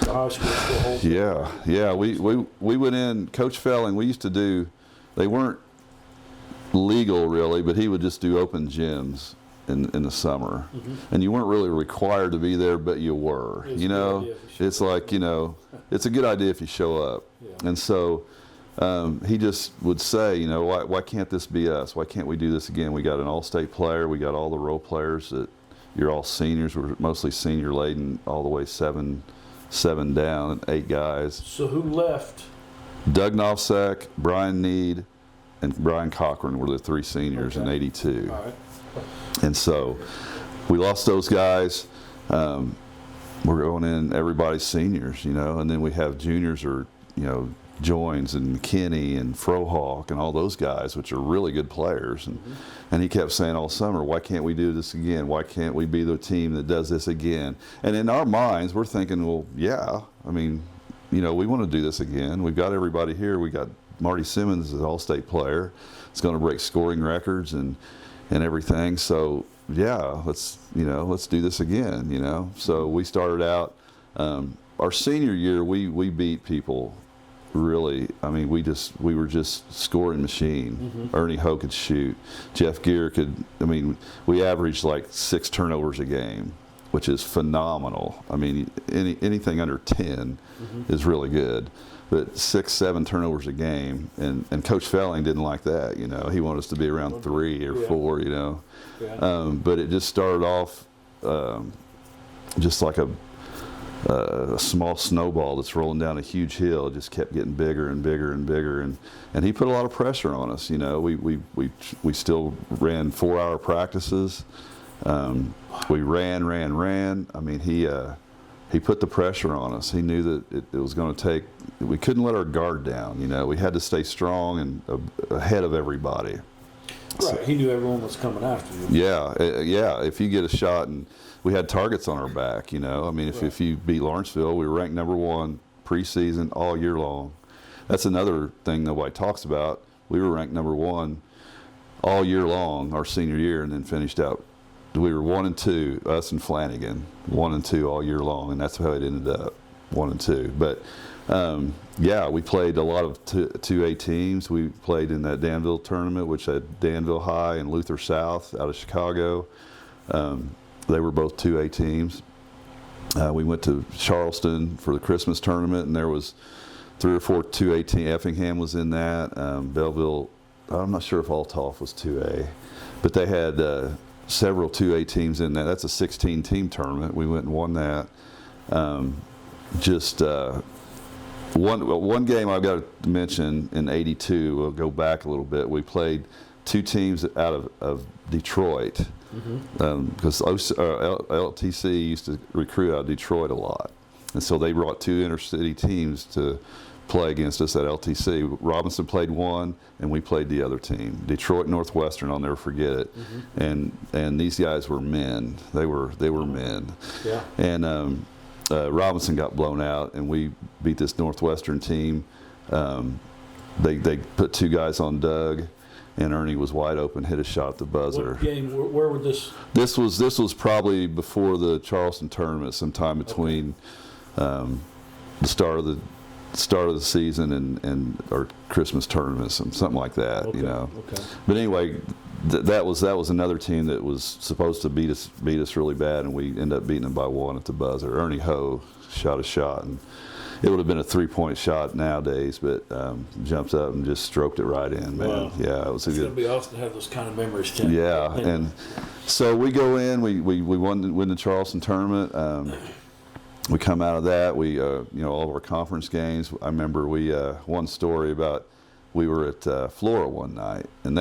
high school still holds. Yeah. We went in. Coach Felling. We used to do. They weren't legal really, but he would just do open gyms in the summer, and you weren't really required to be there, but you were. It's like it's a good idea if you show up. Yeah. And so he just would say, why can't this be us? Why can't we do this again? We got an all-state player. We got all the role players that. You're all seniors. We're mostly senior laden, all the way seven down, 8 guys. So who left? Doug Novsek, Brian Need, and Brian Cochran were the 3 seniors in '82. All right. And so we lost those guys. We're going in, everybody's seniors, and then we have juniors or, Joins and McKinney and Frohawk and all those guys, which are really good players. And he kept saying all summer, why can't we do this again? Why can't we be the team that does this again? And in our minds, we're thinking, well, yeah, I mean, we want to do this again. We've got everybody here. We got Marty Simmons as an all-state player. It's going to break scoring records and everything. So, yeah, let's do this again, So we started out, our senior year, we beat people. Really, I mean, we were just scoring machine. Ernie Ho could shoot. Jeff Gear could. I mean, we averaged like 6 turnovers a game, which is phenomenal. I mean, anything under 10 is really good, but 6, 7 turnovers a game, and Coach Felling didn't like that. He wanted us to be around 3 or 4. Yeah. But it just started off just like a small snowball that's rolling down a huge hill. It just kept getting bigger and bigger and bigger, and he put a lot of pressure on us. We still ran 4-hour practices. We ran. I mean, he put the pressure on us. He knew that it was going to take. We couldn't let our guard down. We had to stay strong and ahead of everybody. Right. He knew everyone was coming after you. Yeah. If you get a shot, and we had targets on our back, I mean, if you beat Lawrenceville, we were ranked number 1 preseason all year long. That's another thing nobody talks about. We were ranked number 1 all year long, our senior year, and then finished out we were 1-2, us and Flanagan, 1-2 all year long, and that's how it ended up, 1-2. But yeah, we played a lot of 2A teams. We played in that Danville tournament, which had Danville High and Luther South out of Chicago. They were both 2A teams. We went to Charleston for the Christmas tournament, and there was 3 or 4 2A teams. Effingham was in that. Belleville, I'm not sure if Althoff was 2A, but they had several 2A teams in that. That's a 16-team tournament. We went and won that. One game I've got to mention in '82. We'll go back a little bit. We played 2 teams out of Detroit, because LTC used to recruit out of Detroit a lot, and so they brought 2 intercity teams to play against us at LTC. Robinson played one, and we played the other team. Detroit Northwestern, I'll never forget it. And these guys were men. They were men. Yeah. And Robinson got blown out, and we beat this Northwestern team. They put 2 guys on Doug, and Ernie was wide open, hit a shot at the buzzer. What game? Where would this? This was probably before the Charleston tournament, sometime between the start of the season and our Christmas tournaments, and something like that. Okay. You know. Okay. But anyway, that was another team that was supposed to beat us really bad, and we ended up beating them by 1 at the buzzer. Ernie Ho shot a shot, and it would have been a 3-point shot nowadays, but jumped up and just stroked it right in, man. Wow. Yeah, it was It's a going to good. be awesome to have those kind of memories, Tim. Yeah, and so we go in, we win the Charleston tournament. We come out of that, we all of our conference games. I remember one story about, we were at Flora one night, and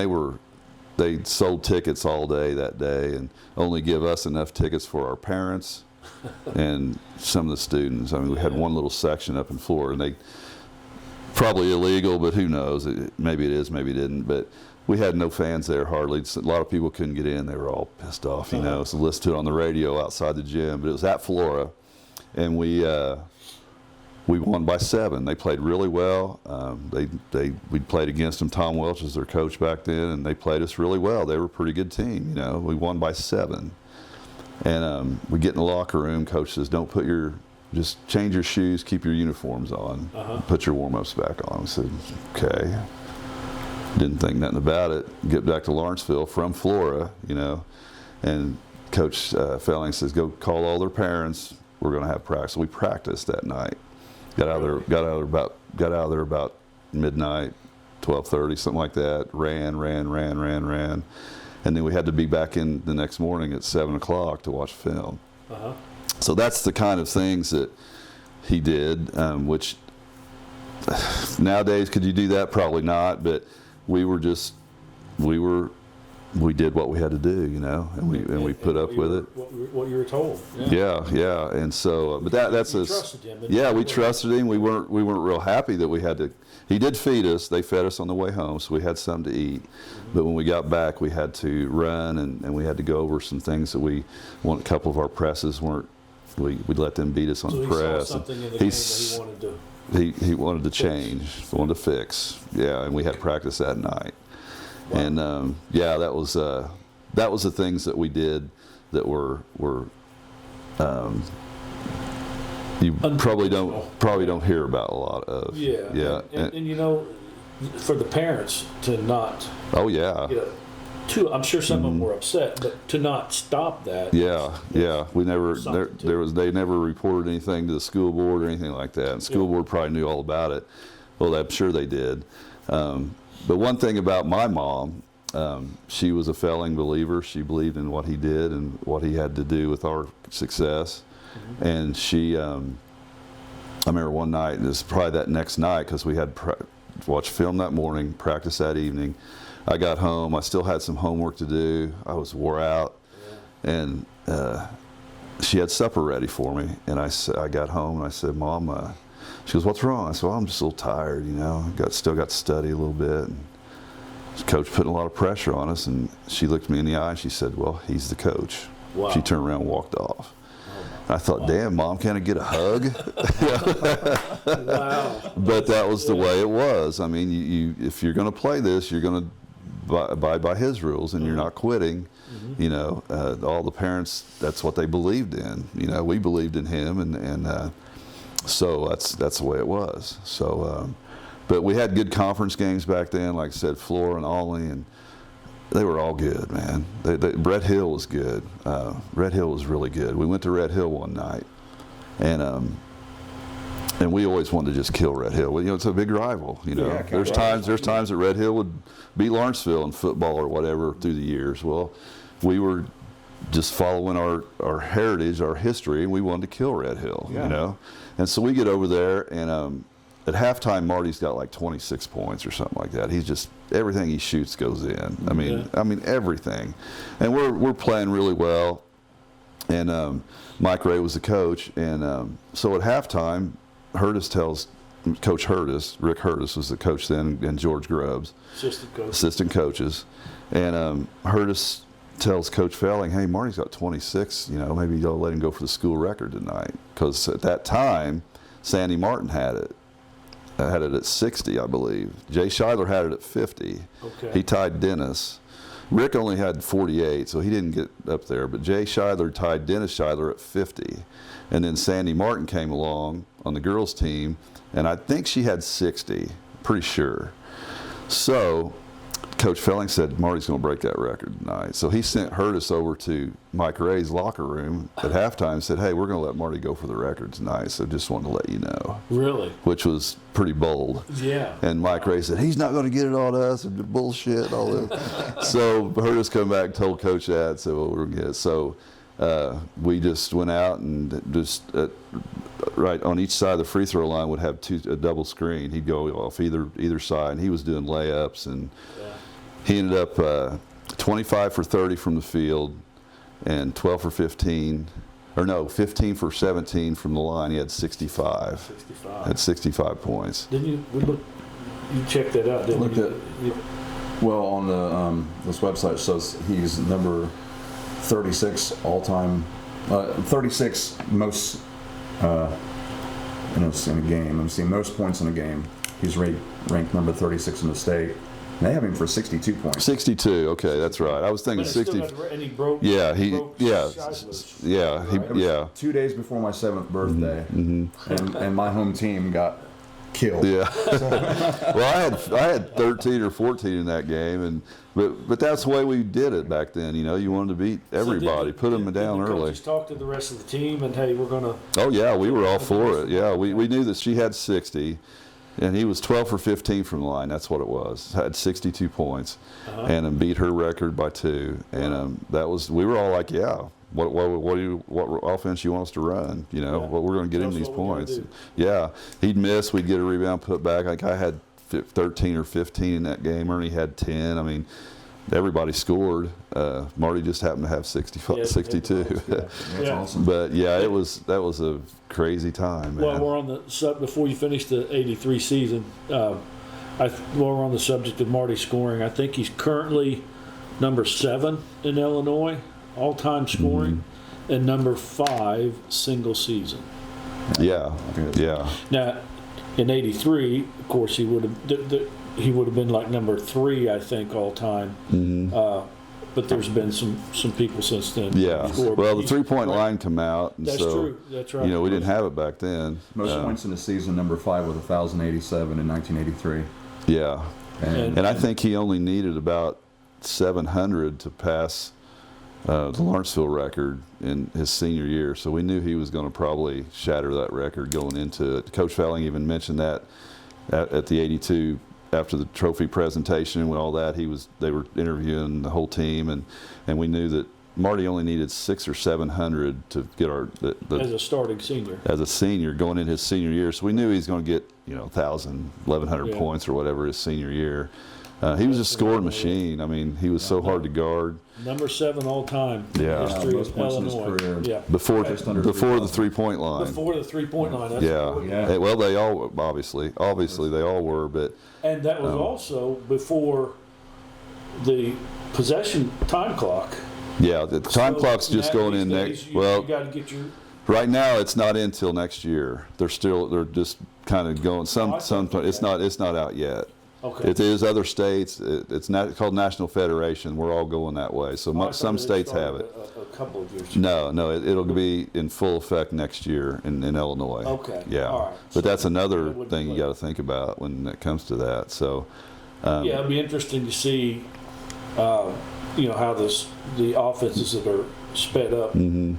they sold tickets all day that day, and only give us enough tickets for our parents and some of the students. I mean, we had one little section up in Florida, and they probably illegal, but who knows? Maybe it is, maybe it didn't. But we had no fans there hardly. A lot of people couldn't get in. They were all pissed off, you know. So listen to it on the radio outside the gym. But it was at Flora, and we won by 7. They played really well. We played against them. Tom Welch was their coach back then, and they played us really well. They were a pretty good team, you know. We won by 7. And we get in the locker room. Coach says, just change your shoes, keep your uniforms on, put your warm-ups back on. I said, okay. Didn't think nothing about it. Get back to Lawrenceville from Flora, you know, and Coach Felling says, go call all their parents. We're going to have practice. So we practiced that night. Got out of there about midnight, 12:30, something like that. Ran, and then we had to be back in the next morning at 7 o'clock to watch film. So that's the kind of things that he did, which nowadays, could you do that? Probably not, but we did what we had to do, you know, and we put up with it. What you were told. Yeah. And so, but that's you trusted him. Yeah, we trusted him. We weren't real happy that we had to. He did feed us. They fed us on the way home, so we had something to eat. But when we got back, we had to run, and we had to go over some things that a couple of our presses weren't. We let them beat us on the press. Saw something in the game that he wanted to. He wanted to change, wanted to fix. Yeah, and we had practice that night. Wow. And that was the things that we did that were you probably don't hear about a lot of. Yeah. And you know, for the parents to not. Oh yeah. I'm sure some of them were upset, but to not stop that. Yeah. We never they never reported anything to the school board or anything like that. And school board probably knew all about it. Well, I'm sure they did. But one thing about my mom, she was a Felling believer. She believed in what he did and what he had to do with our success. And she, I remember one night, and it was probably that next night, because we had watched film that morning, practice that evening. I got home. I still had some homework to do. I was wore out. And she had supper ready for me. And I got home, and I said, Mom, she goes, what's wrong? I said, well, I'm just a little tired, you know. Still got to study a little bit. And Coach putting a lot of pressure on us. And she looked me in the eye, and she said, well, he's the coach. Wow. She turned around and walked off. I thought, damn, Mom, can't I get a hug? Wow. But that was the way it was. I mean, if you're going to play this, you're going to abide by his rules, and you're not quitting. You know, all the parents, that's what they believed in. You know, we believed in him, and so that's the way it was. So, but we had good conference games back then, like I said, Flora and Olney, and they were all good, man. Red Hill was good. Red Hill was really good. We went to Red Hill one night, and we always wanted to just kill Red Hill. Well, you know, it's a big rival. You know, Yeah, there's times that Red Hill would beat Lawrenceville in football or whatever through the years. Well, we were just following our heritage, our history, and we wanted to kill Red Hill. Yeah. You know, and so we get over there, and at halftime, Marty's got like 26 points or something like that. He's just, everything he shoots goes in. I mean everything, and we're playing really well. And Mike Ray was the coach, and so at halftime, Hurtis tells Coach Hurtis, Rick Hurtis was the coach then, and George Grubbs, assistant coaches, and Hurtis tells Coach Felling, hey, Marty's got 26, you know, maybe you'll let him go for the school record tonight, because at that time, Sandy Martin had it. Had it at 60, I believe. Jay Shidler had it at 50. Okay. He tied Dennis. Rick only had 48, so he didn't get up there. But Jay Shidler tied Dennis Shidler at 50. And then Sandy Martin came along on the girls' team, and I think she had 60, pretty sure. So Coach Felling said, Marty's going to break that record tonight. So he sent Hurtis over to Mike Ray's locker room at halftime and said, hey, we're going to let Marty go for the record tonight, so just wanted to let you know. Really? Which was pretty bold. Yeah. And Mike Ray said, he's not going to get it on us, and bullshit, all that. So Hurtis come back and told Coach that, said, well, we're going to get it. So we just went out and just right on each side of the free throw line would have a double screen. He'd go off either side, and he was doing layups, and he ended up 25 for 30 from the field and 12 for 15, or no, 15 for 17 from the line. He had 65. 65. Had 65 points. Didn't you? You checked that out, didn't you? Well, on the this website says he's number 36 all-time, 36 most in a game. I'm seeing most points in a game. He's ranked number 36 in the state. And they have him for 62 points. 62. Okay, that's right. I was thinking 60. And he broke. Yeah, broke Shidler's, yeah. 2 days before my 7th birthday, and my home team got killed. Yeah. Well, I had 13 or 14 in that game, but that's the way we did it back then. You know, you wanted to beat everybody, put them down early. Just talk to the rest of the team, and hey, we're gonna. Oh yeah, we were all for it. Yeah, we knew that she had 60. And he was 12 for 15 from the line. That's what it was. Had 62 points, and beat her record by 2. And that was, we were all like, yeah. What offense you want us to run? You know, what we're going to get him these points. Yeah, he'd miss. We'd get a rebound, put back. Like I had 13 or 15 in that game. Ernie had 10. I mean, everybody scored. Marty just happened to have 62. That's awesome. But yeah, that was a crazy time, man. Well, we're on the before you finish the '83 season. While we're on the subject of Marty scoring, I think he's currently number 7 in Illinois all-time scoring, and number 5 single season. Yeah. Now, in '83, of course, he would have been like number 3, I think, all time. But there's been some people since then. Yeah. Well, the 3-point line come out, and that's so true. That's right. you know, we didn't have it back then. Most points in the season, number 5 with 1,087 in 1983. Yeah. And I think he only needed about 700 to pass the Lawrenceville record in his senior year. So we knew he was going to probably shatter that record going into it. Coach Felling even mentioned that at the 82 after the trophy presentation and all that. They were interviewing the whole team, and we knew that Marty only needed 600 or 700 to get as a starting senior. As a senior going in his senior year. So we knew he was going to get 1,000, 1,100 points or whatever his senior year. He was a scoring machine. I mean, he was so hard to guard. Number 7 all time. Yeah. History Most of points in his Illinois. career. Yeah. Before the 3-point line. Before the 3-point line. That's Yeah. Well, they all obviously they all were, but. And that was also before the possession time clock. Yeah, the time clock's just going in next. Well, you got to get your. Right now, it's not in till next year. They're just kind of going. It's not out yet. Okay. It is other states. It's not called National Federation. We're all going that way. So I some thought states have it. A couple of years ago. No, it'll be in full effect next year in Illinois. Okay. Yeah. All right. But that's another wouldn't thing you play. got to think about when it comes to that. So. Yeah, it'd be interesting to see, how the offenses that are sped up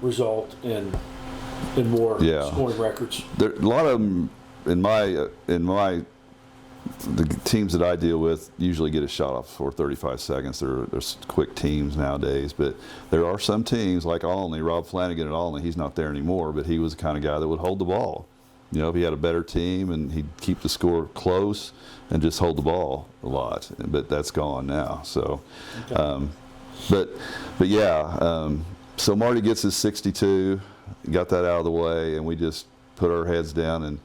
result in more scoring records. There, a lot of them the teams that I deal with usually get a shot off for 35 seconds. They're quick teams nowadays, but there are some teams like Olney, Rob Flanagan at Olney. He's not there anymore, but he was the kind of guy that would hold the ball. If he had a better team, and he'd keep the score close and just hold the ball a lot. But that's gone now. So, Okay. but yeah. So Marty gets his 62, got that out of the way, and we just put our heads down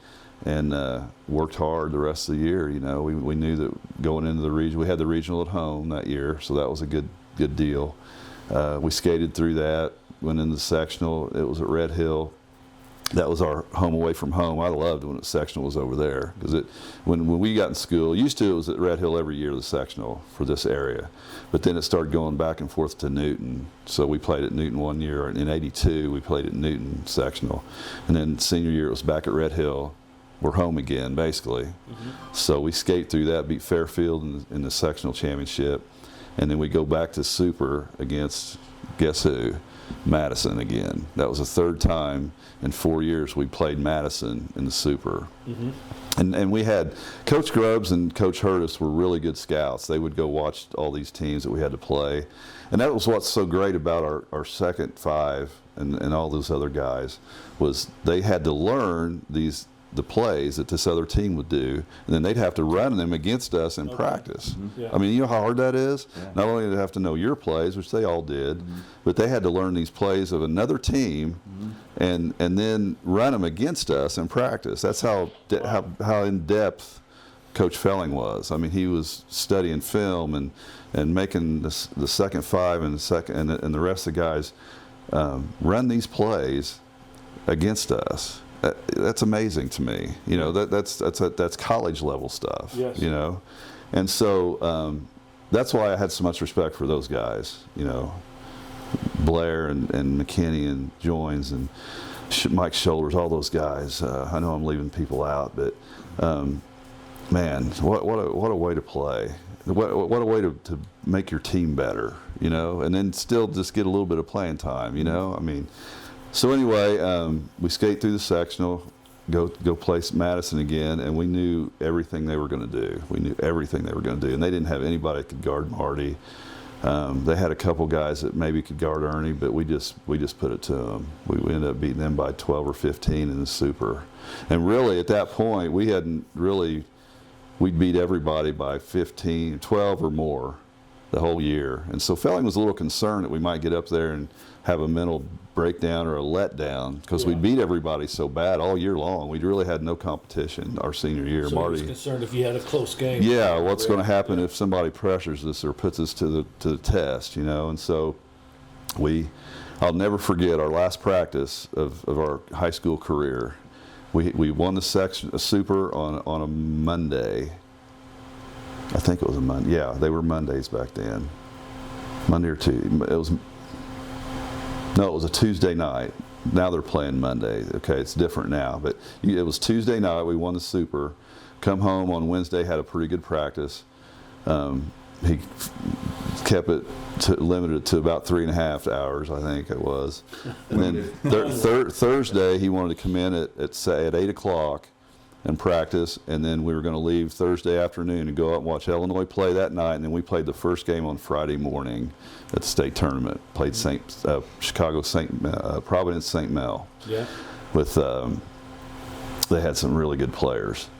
and worked hard the rest of the year. We knew that going into the region, we had the regional at home that year, so that was a good deal. We skated through that, went into the sectional. It was at Red Hill. That was our home away from home. I loved when the sectional was over there, because when we got in school, used to it was at Red Hill every year, the sectional for this area, but then it started going back and forth to Newton. So we played at Newton one year. In '82 we played at Newton sectional, and then senior year it was back at Red Hill. We're home again basically. So we skate through that, beat Fairfield in the sectional championship, and then we go back to Super against, guess who? Madison again. That was the third time in 4 years we played Madison in the Super. And we had Coach Grubbs and Coach Hurtis were really good scouts. They would go watch all these teams that we had to play, and that was what's so great about our second five and all those other guys, was they had to learn the plays that this other team would do, and then they'd have to run them against us in practice. Yeah. I mean, you know how hard that is? Yeah. Not only did they have to know your plays, which they all did, but they had to learn these plays of another team and then run them against us in practice. That's how in depth Coach Felling was. I mean, he was studying film and making the second five and the rest of the guys run these plays against us. That's amazing to me. That's college level stuff. Yes. And so that's why I had so much respect for those guys. Blair and McKinney and Joins and Mike Shoulders, all those guys. I know I'm leaving people out, but man, what a way to play. What a way to make your team better. And then still just get a little bit of playing time. I mean. So anyway, we skate through the sectional, go play Madison again, and we knew everything they were going to do. We knew everything they were going to do, and they didn't have anybody that could guard Marty. They had a couple guys that maybe could guard Ernie, but we just put it to them. We ended up beating them by 12 or 15 in the Super. And really, at that point, we'd beat everybody by 15, 12 or more the whole year. And so Felling was a little concerned that we might get up there and have a mental breakdown or a letdown, because we beat everybody so bad all year long. We really had no competition our senior year. So Marty he was concerned if you had a close game. Yeah, what's going to happen if somebody pressures us or puts us to the test, And so I'll never forget our last practice of our high school career. We won the Super on a Monday. I think it was a Monday. Yeah, they were Mondays back then. Monday or Tuesday. It was a Tuesday night. Now they're playing Monday. Okay, it's different now. But it was Tuesday night. We won the Super. Come home on Wednesday, had a pretty good practice. He kept it limited to about 3.5 hours, I think it was. And then Thursday, he wanted to come in at 8 o'clock and practice, and then we were going to leave Thursday afternoon and go out and watch Illinois play that night, and then we played the first game on Friday morning at the state tournament. Played Providence St. Mel. Yeah. With they had some really good players,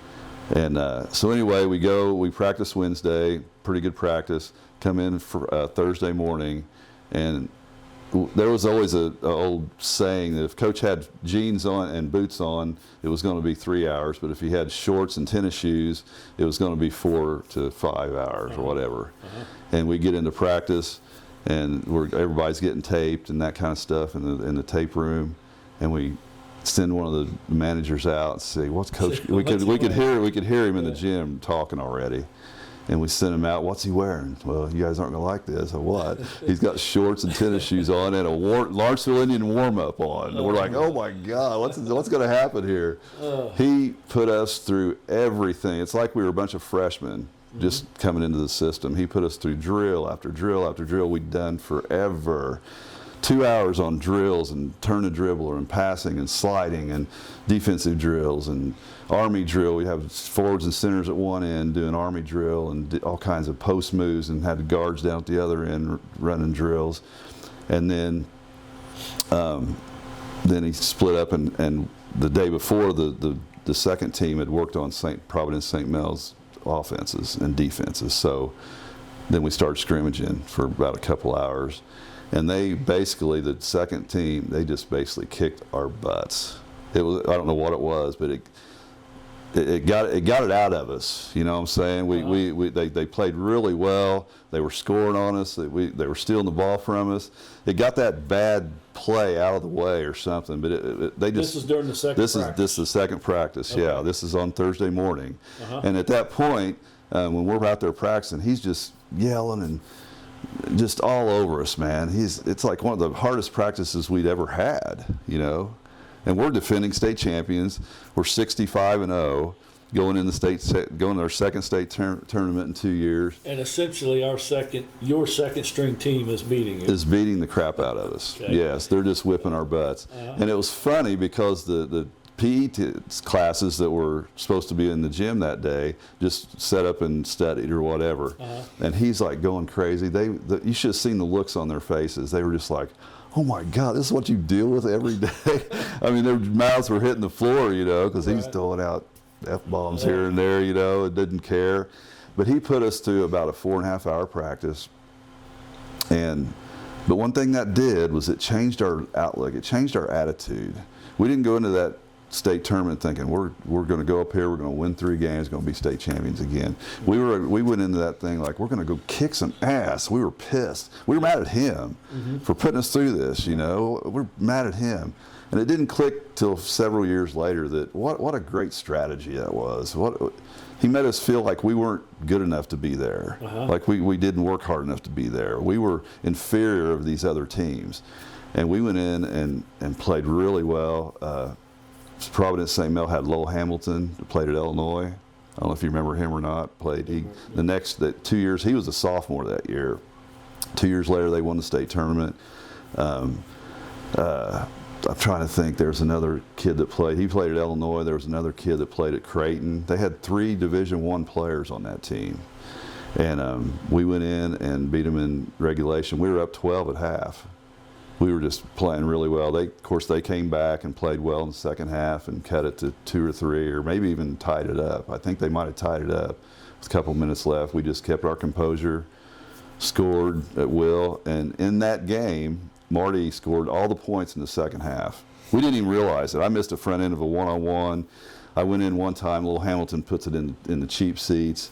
and so anyway, we practice Wednesday, pretty good practice. Come in for Thursday morning, and there was always an old saying that if Coach had jeans on and boots on, it was going to be 3 hours. But if he had shorts and tennis shoes, it was going to be 4 to 5 hours or whatever. And we get into practice, and everybody's getting taped and that kind of stuff in the tape room, and we send one of the managers out and say, "What's Coach?" We could hear him in the gym talking already. And we sent him out. What's he wearing? Well, you guys aren't going to like this. Or what? He's got shorts and tennis shoes on and a Lawrenceville Indian warm-up on. And we're like, oh, my God, what's going to happen here? He put us through everything. It's like we were a bunch of freshmen just coming into the system. He put us through drill after drill after drill. We'd done forever. 2 hours on drills and turn a dribbler and passing and sliding and defensive drills and Army drill. We have forwards and centers at one end doing Army drill and all kinds of post moves, and had the guards down at the other end running drills. And then he split up, and the day before, the second team had worked on Providence St. Mel's offenses and defenses. So then we started scrimmaging for about a couple hours. And they basically, the second team, they just basically kicked our butts. It was, I don't know what it was, but it got it out of us. You know what I'm saying? They played really well. They were scoring on us. They were stealing the ball from us. It got that bad play out of the way or something. But they just. This is during the second practice. This is the second practice. Okay. Yeah, this is on Thursday morning. And at that point, when we're out there practicing, he's just yelling and just all over us, man. It's like one of the hardest practices we'd ever had, you know. And we're defending state champions. We're 65-0, going to our second state tournament in 2 years. And essentially, your second string team is beating you. Is beating the crap out of us. Okay. Yes, they're just whipping our butts. And it was funny because the PE classes that were supposed to be in the gym that day just set up and studied or whatever. And he's like going crazy. You should have seen the looks on their faces. They were just like, oh my God, this is what you deal with every day. I mean, their mouths were hitting the floor, you know, because he's throwing out F-bombs here and there, you know, and didn't care. But he put us through about a 4.5 hour practice. But one thing that did was it changed our outlook. It changed our attitude. We didn't go into that state tournament thinking we're going to go up here, we're going to win 3 games, going to be state champions again. We went into that thing like we're going to go kick some ass. We were pissed. We were mad at him for putting us through this, you know. We're mad at him. And it didn't click till several years later that what a great strategy that was. He made us feel like we weren't good enough to be there. Like we didn't work hard enough to be there. We were inferior of these other teams. And we went in and played really well. Providence St. Mel had Lowell Hamilton, who played at Illinois. I don't know if you remember him or not. The next 2 years, he was a sophomore that year. 2 years later, they won the state tournament. I'm trying to think. There's another kid that played. He played at Illinois. There was another kid that played at Creighton. They had 3 Division I players on that team. And we went in and beat them in regulation. We were up 12 at half. We were just playing really well. Of course, they came back and played well in the second half and cut it to 2 or 3, or maybe even tied it up. I think they might have tied it up with a couple minutes left. We just kept our composure, scored at will, and in that game, Marty scored all the points in the second half. We didn't even realize it. I missed a front end of a one-on-one. I went in one time, Little Hamilton puts it in the cheap seats.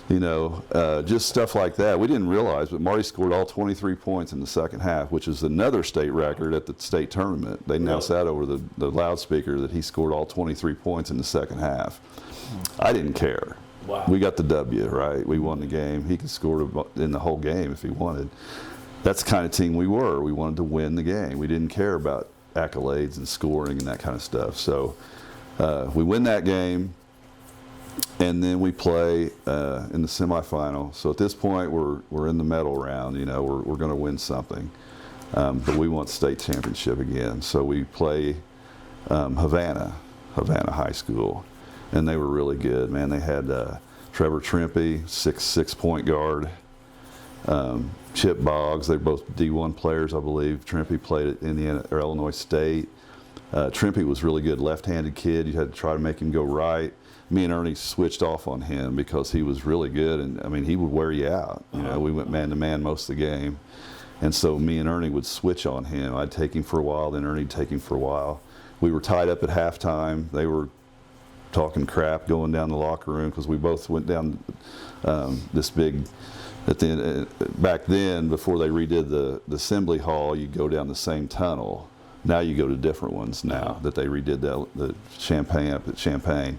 You know, just stuff like that. We didn't realize, but Marty scored all 23 points in the second half, which is another state record at the state tournament. They announced that over the loudspeaker that he scored all 23 points in the second half. I didn't care. Wow. We got the W, right? We won the game. He could score in the whole game if he wanted. That's the kind of team we were. We wanted to win the game. We didn't care about accolades and scoring and that kind of stuff. So we win that game. And then we play in the semifinal. So at this point, we're in the medal round. You know, we're going to win something, but we want state championship again. So we play Havana High School, and they were really good. Man, they had Trevor Trempy, six point guard. Chip Boggs, they're both D1 players, I believe. Trempy played at Indiana or Illinois State. Trempy was really good, left-handed kid. You had to try to make him go right. Me and Ernie switched off on him because he was really good, and I mean he would wear you out. You know, we went man to man most of the game, and so me and Ernie would switch on him. I'd take him for a while, then Ernie'd take him for a while. We were tied up at halftime. They were talking crap going down the locker room because we both went down this big. At the end, back then, before they redid the assembly hall, you'd go down the same tunnel. Now you go to different ones now that they redid the Champaign up at Champaign.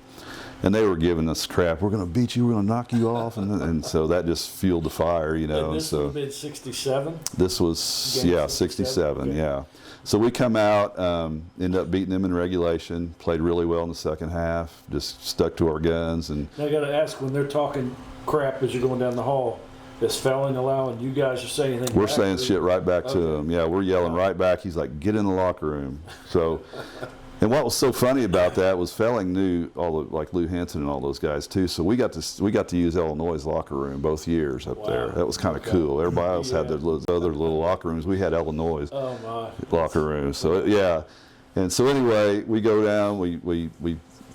And they were giving us crap. We're going to beat you. We're going to knock you off. And so that just fueled the fire, you know. And this would have been 67? This was, 67, okay. yeah. So we come out, ended up beating them in regulation, played really well in the second half, just stuck to our guns. And Now I got to ask, when they're talking crap as you're going down the hall, is Felling allowing you guys to say anything we're back saying to shit right back to him. Yeah, we're yelling right back. He's like, get in the locker room. So, and what was so funny about that was Felling knew all the, like Lou Henson and all those guys too. So we got to use Illinois' locker room both years up there. That was kind of cool. Everybody else had their other little locker rooms. We had Illinois' locker room. So yeah, and so anyway, we go down. We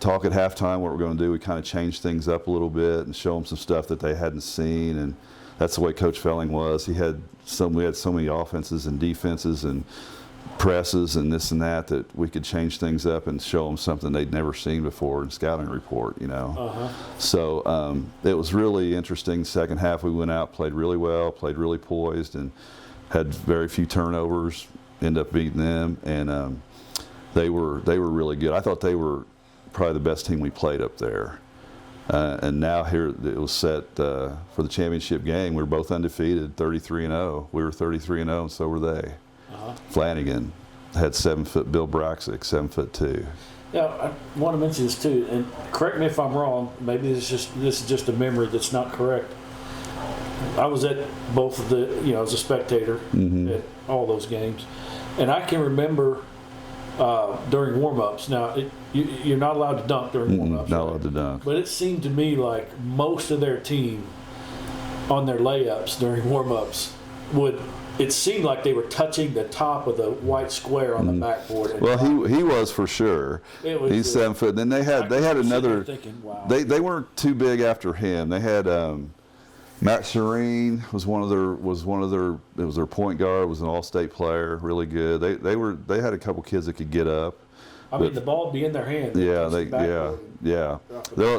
talk at halftime what we're going to do. We kind of change things up a little bit and show them some stuff that they hadn't seen. And that's the way Coach Felling was. We had so many offenses and defenses and presses and this and that we could change things up and show them something they'd never seen before in scouting report, you know. So it was really interesting. Second half we went out, played really well, played really poised, and had very few turnovers. Ended up beating them, and they were really good. I thought they were probably the best team we played up there. And now here it was set for the championship game. We were both undefeated, 33-0. We were 33-0, and so were they. Flanagan had 7-foot Bill Braxick, 7'2". Yeah, I want to mention this too, and correct me if I'm wrong. Maybe this is just a memory that's not correct. I was at both of the, as a spectator at all those games, and I can remember during warm-ups. Now, you're not allowed to dunk during warm-ups. Not allowed to dunk. But it seemed to me like most of their team on their layups during warm-ups it seemed like they were touching the top of the white square on the backboard. Well, he was for sure. He's 7 foot. And then they had another. Thinking, wow. They weren't too big after him. They had Matt Serene was one of their. It was their point guard. Was an all-state player, really good. They had a couple kids that could get up. I mean, the ball would be in their hand. Yeah.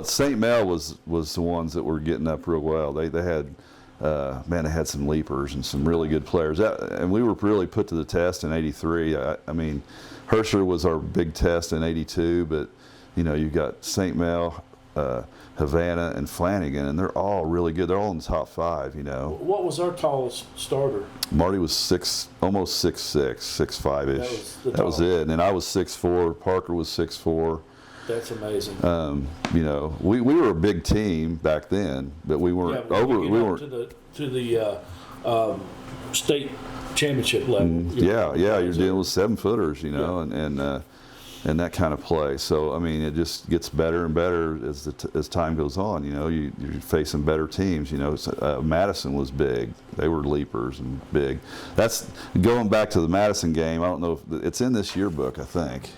St. Mel was the ones that were getting up real well. They had. They had some leapers and some really good players. And we were really put to the test in '83. I mean, Hersher was our big test in '82, but, you've got St. Mel, Havana, and Flanagan, and they're all really good. They're all in the top 5, What was our tallest starter? Marty was almost 6'6", 6'5"-ish. That was it. And then I was 6'4". Parker was 6'4". That's amazing. We were a big team back then, but we weren't we weren't to the state championship level. You're dealing with 7-footers, and that kind of play. So I mean, it just gets better and better as time goes on. You're facing better teams. Madison was big; they were leapers and big. That's going back to the Madison game. I don't know if it's in this yearbook. I think.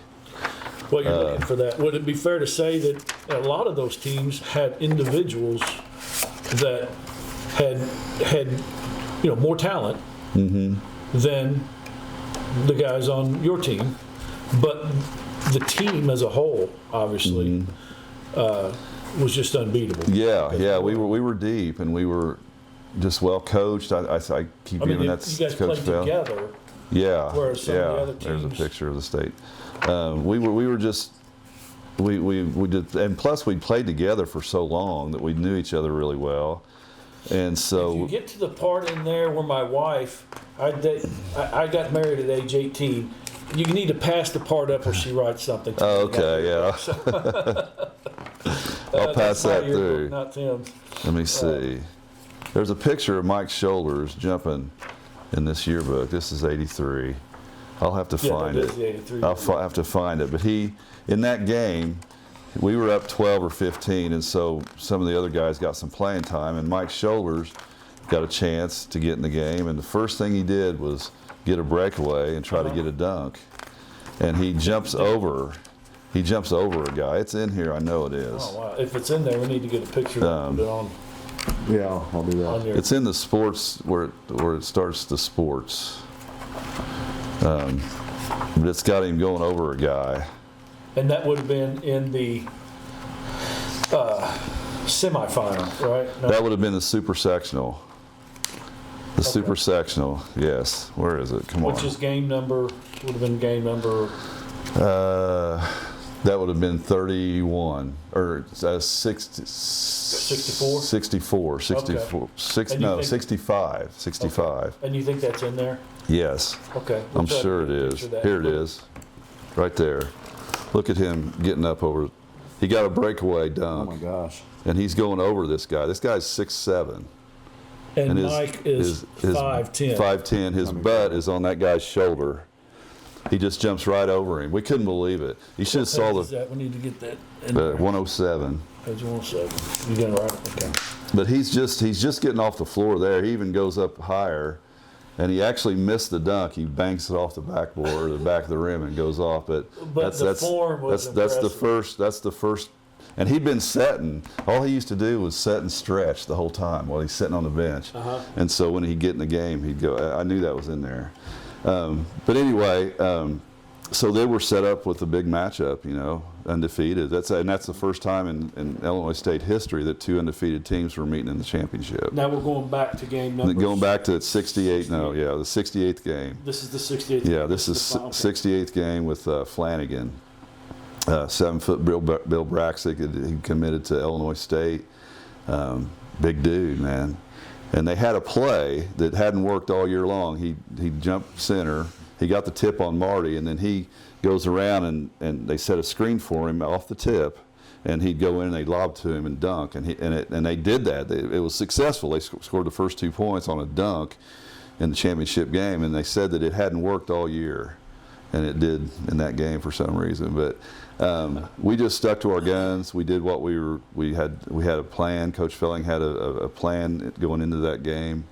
Well, you're looking for that. Would it be fair to say that a lot of those teams had individuals that had more talent than the guys on your team, but the team as a whole, obviously, was just unbeatable. Yeah, we were deep and we were just well coached. I keep giving that you guys Coach played Bell. Together. Yeah, whereas some of the other there's a teams, picture of the state. We were just we did, and plus we played together for so long that we knew each other really well, and so if you get to the part in there where my wife, I got married at age 18. You need to pass the part up where she writes something. To me. Okay, yeah. I'll pass that through. Not Tim's. Let me see. There's a picture of Mike Shoulders jumping in this yearbook. This is '83. I'll have to find it. I'll have to find it. But in that game, we were up 12 or 15, and so some of the other guys got some playing time, and Mike Shoulders got a chance to get in the game, and the first thing he did was get a breakaway and try to get a dunk. And he jumps over a guy. It's in here, I know it is. Oh, wow. If it's in there, we need to get a picture of it on. Yeah, I'll do that. It's in the sports, where it starts the sports. But it's got him going over a guy. And that would have been in the semifinal, right? No. That would have been the super sectional. The super sectional, yes. Where is it? Come on. Which is game number, would have been game number. That would have been 31 or 60, 64? 64, 64, Okay. 65, 65. Okay. And you think that's in there? Yes. Okay. I'm sure it is. Here it is, right there. Look at him getting up over. He got a breakaway dunk. Oh my gosh. And he's going over this guy. This guy's 6'7". And Mike is 5'10". 5'10". His butt is on that guy's shoulder. He just jumps right over him. We couldn't believe it. You should have saw the. We need to get that in there. 107. Page 107. You got it right? Okay. But he's just getting off the floor there. He even goes up higher, and he actually missed the dunk. He banks it off the backboard or the back of the rim and goes off. But the form was that's the first. That's the first. And he'd been setting. All he used to do was set and stretch the whole time while he's sitting on the bench. And so when he'd get in the game, he'd go. I knew that was in there. But anyway, so they were set up with a big matchup, you know, undefeated. That's the first time in Illinois State history that two undefeated teams were meeting in the championship. Now we're going back to game number. Going back to 68. No, yeah, the 68th game. This is the 68th. Yeah, this is 68th game with Flanagan. 7-foot Bill Braxick. He committed to Illinois State. Big dude, man. And they had a play that hadn't worked all year long. He jumped center. He got the tip on Marty, and then he goes around and they set a screen for him off the tip, and he'd go in and they'd lob to him and dunk. And they did that. It was successful. They scored the first 2 points on a dunk in the championship game, and they said that it hadn't worked all year, and it did in that game for some reason. But we just stuck to our guns. We did what we had a plan. Coach Felling had a plan going into that game,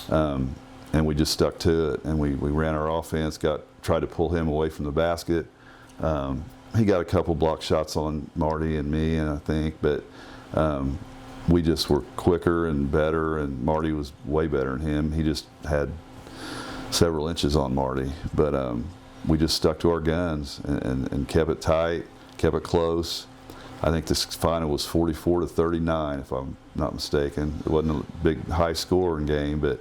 and we just stuck to it. And we ran our offense, tried to pull him away from the basket. He got a couple block shots on Marty and me, and I think, but we just were quicker and better. And Marty was way better than him. He just had several inches on Marty, but. We just stuck to our guns and kept it tight, kept it close. I think this final was 44-39, if I'm not mistaken. It wasn't a big high-scoring game, but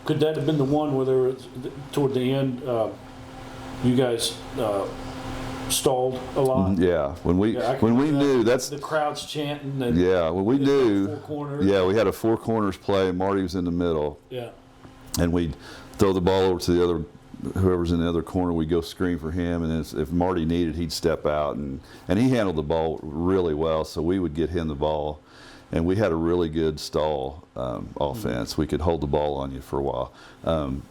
could that have been the one where there was, toward the end, you guys stalled a lot? Yeah, when we knew that's the crowd's chanting. And when we knew. 4 corners. Yeah, we had a 4 corners play, and Marty was in the middle. Yeah, and we'd throw the ball over to the other. Whoever's in the other corner, we go screen for him, and if Marty needed, he'd step out, and he handled the ball really well, so we would get him the ball, and we had a really good stall offense. We could hold the ball on you for a while.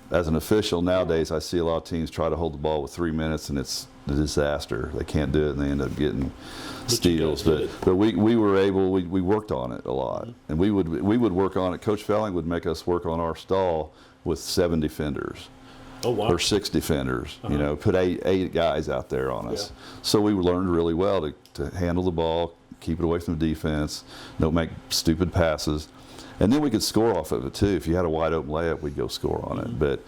As an official nowadays, I see a lot of teams try to hold the ball with 3 minutes, and it's a disaster. They can't do it, and they end up getting steals. But we were able. We worked on it a lot, and we would work on it. Coach Felling would make us work on our stall with 7 defenders. Oh, wow. Or 6 defenders, you know, put eight guys out there on us. Yeah. So we learned really well to handle the ball, keep it away from the defense, don't make stupid passes. And then we could score off of it too. If you had a wide open layup, we'd go score on it. But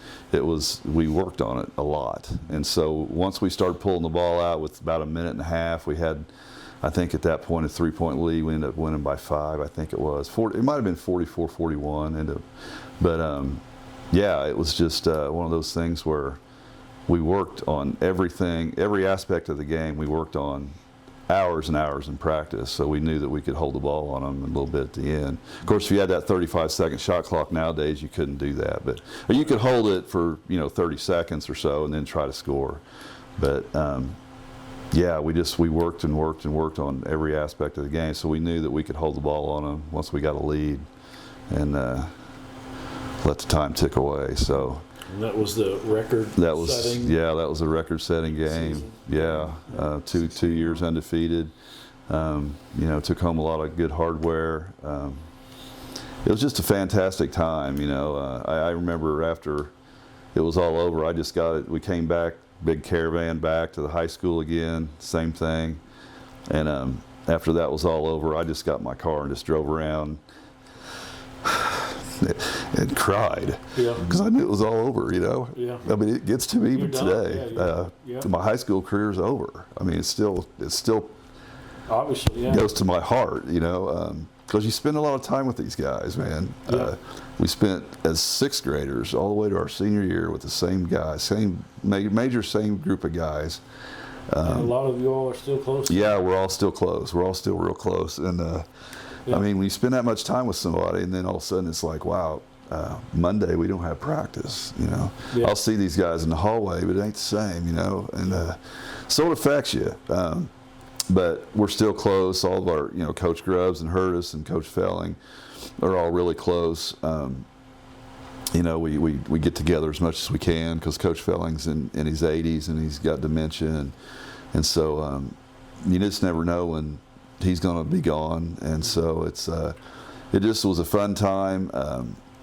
we worked on it a lot. And so once we started pulling the ball out with about a minute and a half, we had, I think at that point, a 3-point lead. We ended up winning by 5, I think it was. It might have been 44-41. Yeah, it was just one of those things where we worked on everything, every aspect of the game. We worked on hours and hours in practice, so we knew that we could hold the ball on them a little bit at the end. Of course, if you had that 35-second shot clock nowadays, you couldn't do that. But or you could hold it for 30 seconds or so and then try to score. But yeah, we worked and worked and worked on every aspect of the game, so we knew that we could hold the ball on them once we got a lead. And let the time tick away. So and that was the record. That was setting that was a record-setting game. Season. Yeah, 2 years undefeated. Took home a lot of good hardware. It was just a fantastic time. I remember after it was all over, I just got it. We came back, big caravan back to the high school again. Same thing. And after that was all over, I just got in my car and just drove around. And cried because I knew it was all over. Yeah. I mean, it gets to me even today. Yeah. My high school career is over. I mean, it still obviously goes to my heart. because you spend a lot of time with these guys, man. Yeah. We spent as 6th graders all the way to our senior year with the same guys, same group of guys. And a lot of you all are still close. Yeah, we're all still close. We're all still real close. And I mean, when you spend that much time with somebody, and then all of a sudden it's like, wow, Monday we don't have practice. You know, I'll see these guys in the hallway, but it ain't the same. You know, and so it affects you. But we're still close. All of our, you know, Coach Grubbs and Hurtis and Coach Felling are all really close. You know, we get together as much as we can because Coach Felling's in his 80s and he's got dementia, and so you just never know when he's going to be gone. And so it just was a fun time.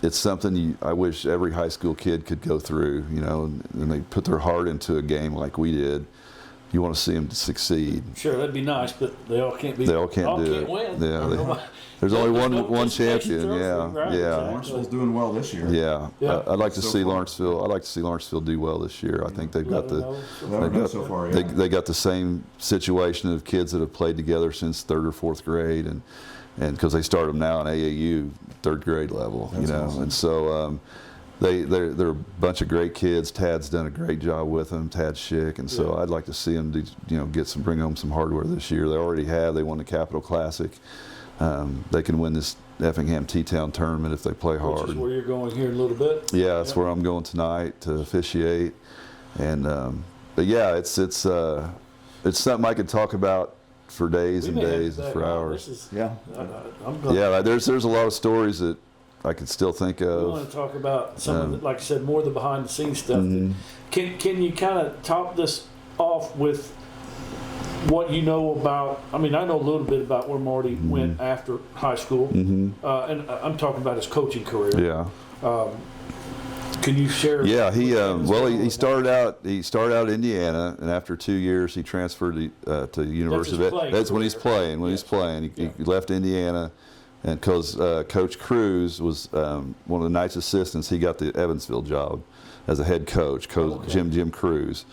It's something I wish every high school kid could go through, you know, and they put their heart into a game like we did. You want to see them succeed. Sure, that'd be nice, but they all can't be. They all can't do it. Win. Yeah, there's only one champion. Yeah, right, yeah. exactly. Lawrenceville's doing well this year. Yeah, Yeah. I'd like to So see far. Lawrenceville. I'd like to see Lawrenceville do well this year. I think they've got the 11 so far, yeah. they got the same situation of kids that have played together since 3rd or 4th grade, and because they start them now in AAU 3rd grade level, That's you know, awesome. and so they're a bunch of great kids. Tad's done a great job with them, Tad Schick, and so I'd like to see them do, you know, bring home some hardware this year. They already have. They won the Capital Classic. They can win this Effingham T-Town tournament if they play hard. Which is where you're going here in a little bit. Yeah, that's where I'm going tonight to officiate, and but yeah, it's something I could talk about for days We and may have days to and back for on. hours. This is, Yeah. I'm going. Yeah, there's a lot of stories that I could still think We of. want to talk about some of the, like I said, more of the behind the scenes stuff. Mhm. Can you kind of top this off with what you know about? I mean, I know a little bit about where Marty went after high school, and I'm talking about his coaching career. Yeah. Can you share? Yeah, he he started out at Indiana, and after 2 years he transferred to University of playing That's when he's career. playing. When he's playing, he left Indiana, and because Coach Cruz was one of the nice assistants, he got the Evansville job as a head coach, Jim Cruz,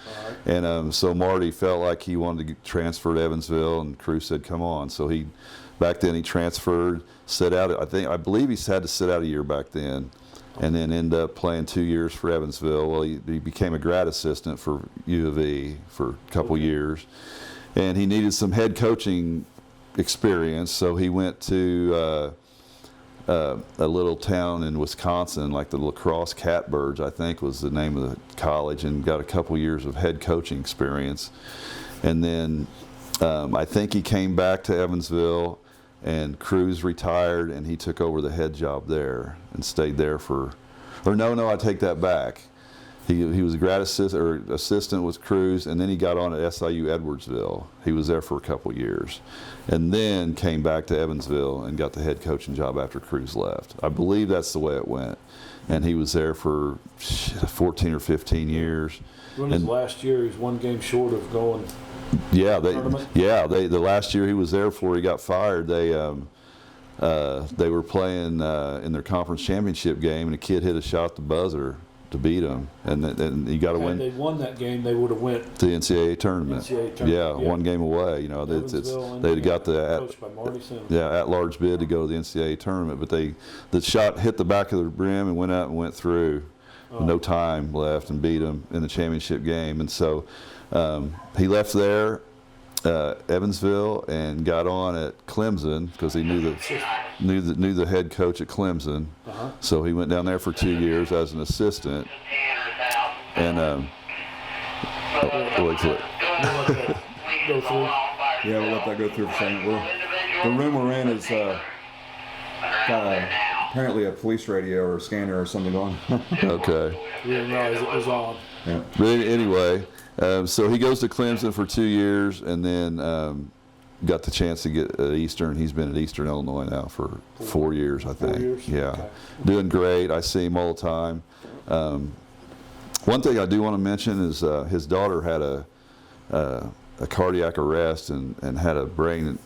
and so Marty felt like he wanted to transfer to Evansville, and Cruz said, "Come on." So back then he transferred, I believe he had to sit out a year back then. And then ended up playing 2 years for Evansville. Well, he became a grad assistant for U of E for a couple years. And he needed some head coaching experience, so he went to a little town in Wisconsin, like the La Crosse Catbirds, I think was the name of the college, and got a couple years of head coaching experience. And then I think he came back to Evansville, and Cruz retired, and he took over the head job there and stayed there I take that back. He was a grad assistant with Cruz, and then he got on at SIU Edwardsville. He was there for a couple years, and then came back to Evansville and got the head coaching job after Cruz left. I believe that's the way it went, and he was there for 14 or 15 years. When his last year, he was one game short of going. Yeah, Tournament? the last year he was there before he got fired, they were playing in their conference championship game, and a kid hit a shot at the buzzer to beat him, and he got to win. Had they won that game, they would have went to the NCAA tournament. Yeah, one game away. You know, they got coached by Marty Sims. at-large bid to go to the NCAA tournament, but the shot hit the back of the rim and went out and went through. No time left, and beat them in the championship game. And so he left there, Evansville, and got on at Clemson because he knew the head coach at Clemson. So he went down there for 2 years as an assistant. And Go through. Yeah, we'll let that go through for a second. The room we're in is got apparently a police radio or a scanner or something going. okay. We didn't realize it was on. Yeah. But anyway, so he goes to Clemson for 2 years, and then got the chance to get at Eastern. He's been at Eastern Illinois now for 4 years, I think. 4 years? Yeah, Okay. doing great. I see him all the time. One thing I do want to mention is his daughter had a cardiac arrest and had a brain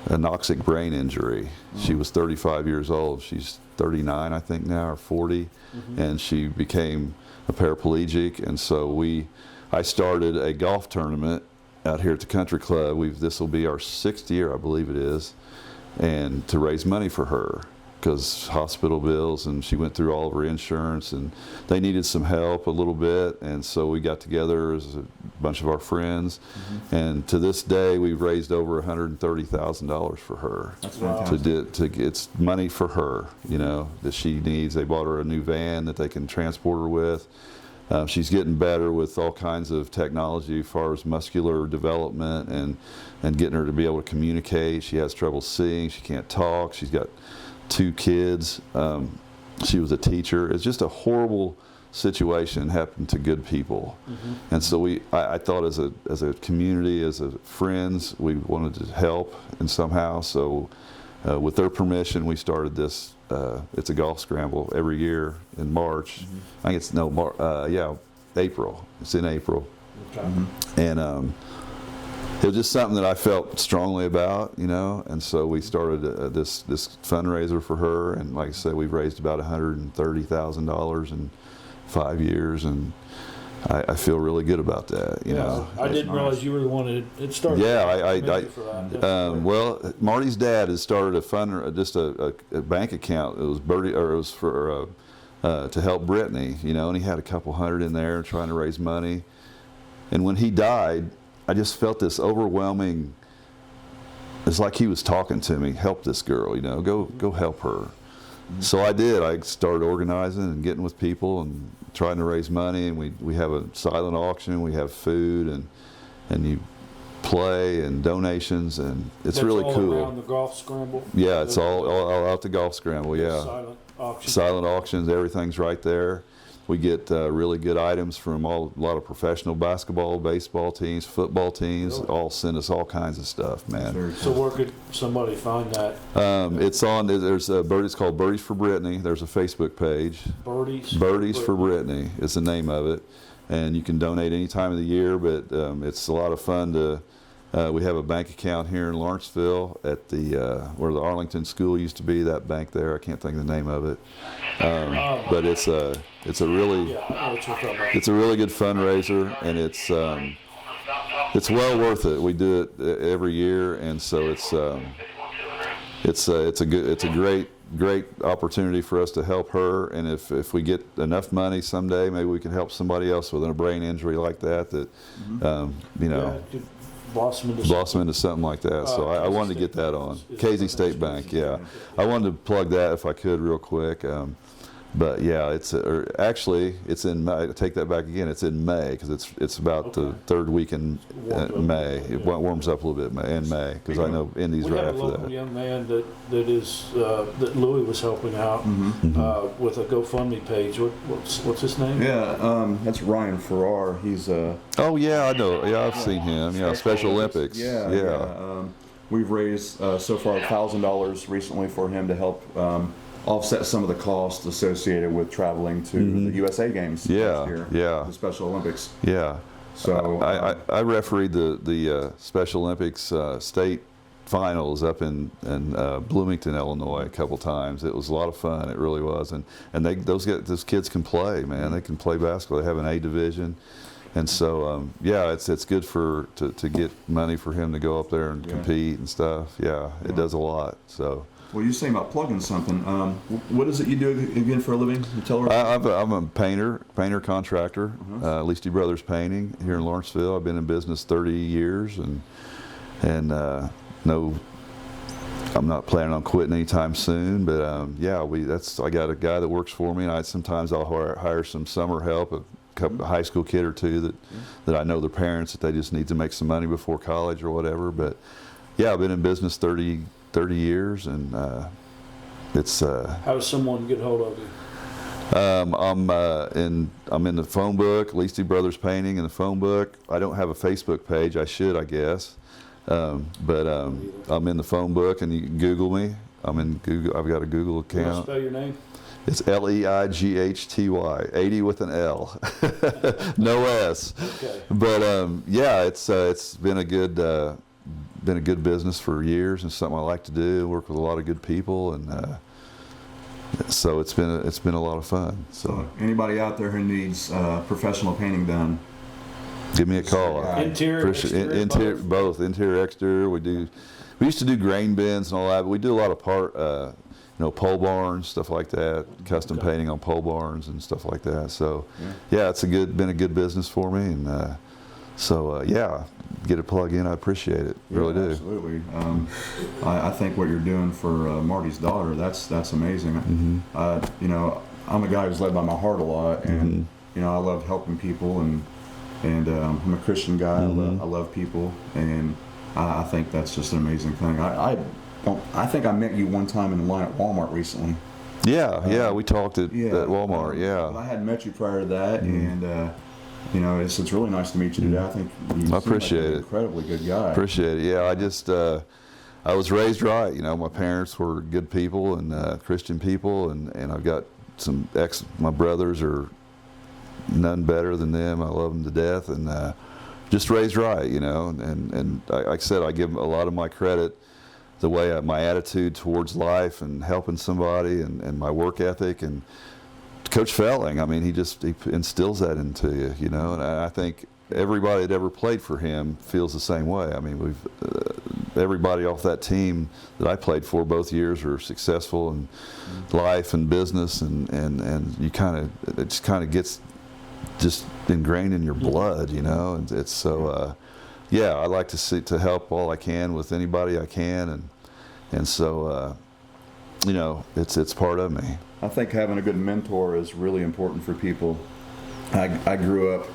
anoxic brain injury. She was 35 years old. She's 39, I think now, or 40, and she became a paraplegic. And so I started a golf tournament out here at the country club. This will be our 6th year, I believe it is, and to raise money for her, because hospital bills, and she went through all of her insurance, and they needed some help a little bit, and so we got together as a bunch of our friends, and to this day we've raised over $130,000 for her. That's Wow. fantastic. It's money for her, you know, that she needs. They bought her a new van that they can transport her with. She's getting better with all kinds of technology as far as muscular development and getting her to be able to communicate. She has trouble seeing. She can't talk. She's got 2 kids. She was a teacher. It's just a horrible situation happened to good people. And so I thought as a community, as friends, we wanted to help in somehow. So with their permission, we started this. It's a golf scramble every year in March. I think it's April. It's in April. Okay. And it was just something that I felt strongly about, you know, and so we started this fundraiser for her, and like I said, we've raised about $130,000 in 5 years, and I feel really good about that, you know. I didn't realize you were the one that started. Yeah, Thank you for that. well, Marty's dad has started a bank account. It was for to help Brittany, you know, and he had a couple hundred in there trying to raise money, and when he died, I just felt this overwhelming, it's like he was talking to me, help this girl, you know, go help her. So I did. I started organizing and getting with people and trying to raise money, and we have a silent auction, we have food, and you play and donations, and it's really all cool. Around the golf scramble? Yeah, it's all out the golf scramble, yeah. Silent auction. Silent auctions, everything's right there. We get really good items from a lot of professional basketball, baseball teams, football teams. Really? All send us all kinds of stuff, man. So where could somebody find that? It's on. There's a bird. It's called Birdies for Brittany. There's a Facebook page. Birdies for Brittany is the name of it, and you can donate any time of the year. But it's a lot of fun to. We have a bank account here in Lawrenceville at the where the Arlington School used to be. That bank there, I can't think of the name of it, but it's a really Yeah, I know what you're talking about. it's a really good fundraiser, and it's well worth it. We do it every year, and so it's a great opportunity for us to help her. And if we get enough money someday, maybe we can help somebody else with a brain injury like that. You know. Yeah, it could blossom into something like that. So I wanted to get that on. Casey State Bank, yeah. I wanted to plug that if I could real quick. But yeah, actually it's in May. Take that back again. It's in May because it's about the third week in May. It warms up a little bit in May because I know Indy's right after that. We have a local young man that Louie was helping out with a GoFundMe page. What's his name? Yeah, that's Ryan Farrar. He's Oh yeah, I know. Yeah, I've seen him. Yeah, Special Olympics. Yeah. We've raised so far $1,000 recently for him to help offset some of the costs associated with traveling to the USA Games next year, the Special Olympics. Yeah. So I refereed the Special Olympics state finals up in Bloomington, Illinois, a couple times. It was a lot of fun. It really was, and those kids can play, man. They can play basketball. They have an A division, and so yeah, it's good to get money for him to go up there and compete and stuff. Yeah, it does a lot. So. Well, you were saying about plugging something. What is it you do again for a living? You tell her. I'm a painter contractor. Leighty Brothers Painting here in Lawrenceville. I've been in business 30 years, and no, I'm not planning on quitting anytime soon. But yeah, I got a guy that works for me, and sometimes I'll hire some summer help, a high school kid or two that I know their parents that they just need to make some money before college or whatever. But yeah, I've been in business 30 years, and it's How does someone get hold of you? I'm in the phone book, Leighty Brothers Painting in the phone book. I don't have a Facebook page. I should, I guess, but I'm in the phone book, and you can Google me. I'm in Google. I've got a Google account. Can you spell your name? It's Leighty, 80 with an L, no S. Okay. But yeah, it's been a good business for years, and something I like to do. Work with a lot of good people, and so it's been a lot of fun. So anybody out there who needs professional painting done, give me a call. Interior, exterior, both interior, exterior. We do we used to do grain bins and all that, but we do a lot of pole barns, stuff like that, custom painting on pole barns and stuff like that. So, yeah, it's been a good business for me, and get a plug in. I appreciate it, really do. Absolutely. I think what you're doing for Marty's daughter, that's amazing. I'm a guy who's led by my heart a lot, and I love helping people, and I'm a Christian guy. I love people, and I think that's just an amazing thing. I think I met you one time in the line at Walmart recently. Yeah, we talked at Walmart. I hadn't met you prior to that, and it's really nice to meet you today. I think you appreciate seem like an it. Incredibly good guy. Appreciate it. Yeah, I was raised right. My parents were good people and Christian people, and I've got my brothers are none better than them. I love them to death, and just raised right. And like I said, I give a lot of my credit the way my attitude towards life and helping somebody and my work ethic. And Coach Felling, I mean, he instills that into you, and I think everybody that ever played for him feels the same way. I mean, everybody off that team that I played for both years are successful in life and business, and it just kind of gets just ingrained in your blood, and it's so I like to help all I can with anybody I can, and so it's part of me. I think having a good mentor is really important for people. I grew up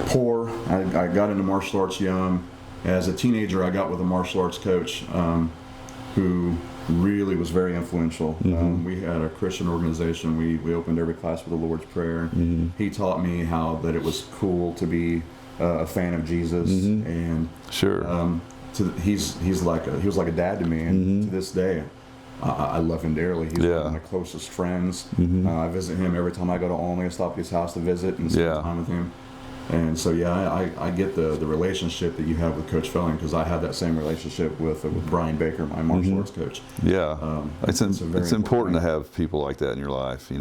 poor. I got into martial arts young. As a teenager, I got with a martial arts coach who really was very influential. We had a Christian organization. We opened every class with the Lord's Prayer. He taught me that it was cool to be a fan of Jesus, and he was like a dad to me, and to this day, I love him dearly. He's one of my closest friends. I visit him every time I go to Olney. I stop at his house to visit and spend time with him. And so, I get the relationship that you have with Coach Felling, because I had that same relationship with Brian Baker, my martial arts coach. Yeah, it's important to have people like that in your life.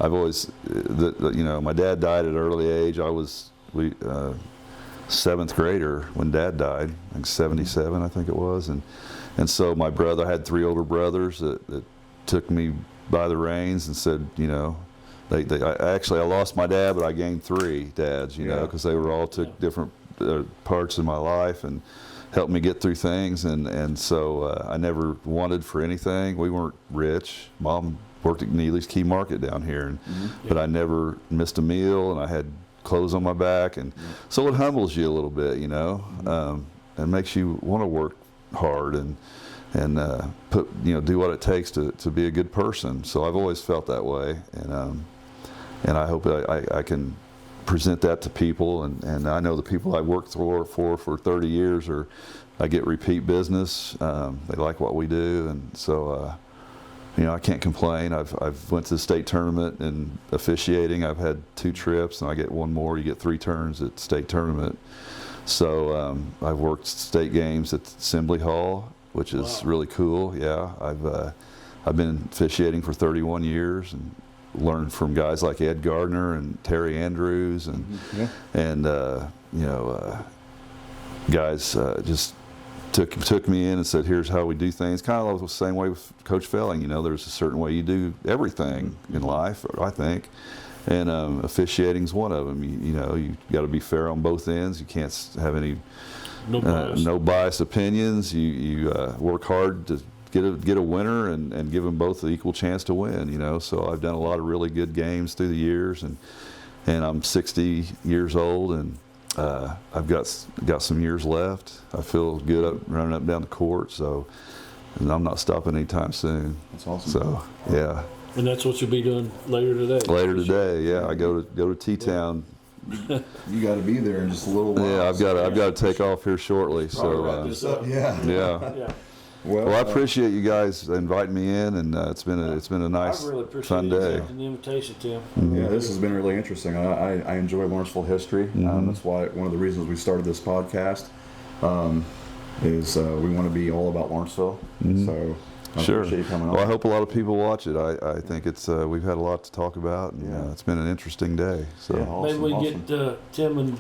I've always, my dad died at an early age. I was seventh grader when Dad died, like 77, I think it was, and so my brother, I had three older brothers that took me by the reins and said, I lost my dad, but I gained three dads, because they were all took different parts of my life and helped me get through things, and so I never wanted for anything. We weren't rich. Mom worked at Neely's Key Market down here, but I never missed a meal, and I had clothes on my back, and so it humbles you a little bit, and makes you want to work hard and do what it takes to be a good person. So I've always felt that way, and I hope I can present that to people, and I know the people I worked for 30 years I get repeat business. They like what we do, and so I can't complain. I've went to the state tournament and officiating. I've had 2 trips, and I get one more. You get 3 turns at state tournament. So I've worked state games at Assembly Hall, which is really cool. Yeah, I've been officiating for 31 years and learned from guys like Ed Gardner and Terry Andrews and guys just took me in and said, here's how we do things. Kind of the same way with Coach Felling. There's a certain way you do everything in life, I think, and officiating's one of them. You got to be fair on both ends. You can't have any no biased opinions. You work hard to get a winner and give them both the equal chance to win. So I've done a lot of really good games through the years, and I'm 60 years old, and I've got some years left. I feel good running up and down the court, and I'm not stopping anytime soon. That's awesome. So yeah. And that's what you'll be doing later today. Later today, yeah. I go to T-Town. You got to be there in just a little while. Yeah, I've got to take off here shortly. So yeah. Well, I appreciate you guys inviting me in, and it's been a nice, fun day. The invitation, Tim. Yeah, this has been really interesting. I enjoy Lawrenceville history. That's why one of the reasons we started this podcast is we want to be all about Lawrenceville. So I appreciate you coming on. Well, I hope a lot of people watch it. I think we've had a lot to talk about, and it's been an interesting day. So awesome, maybe we get Tim and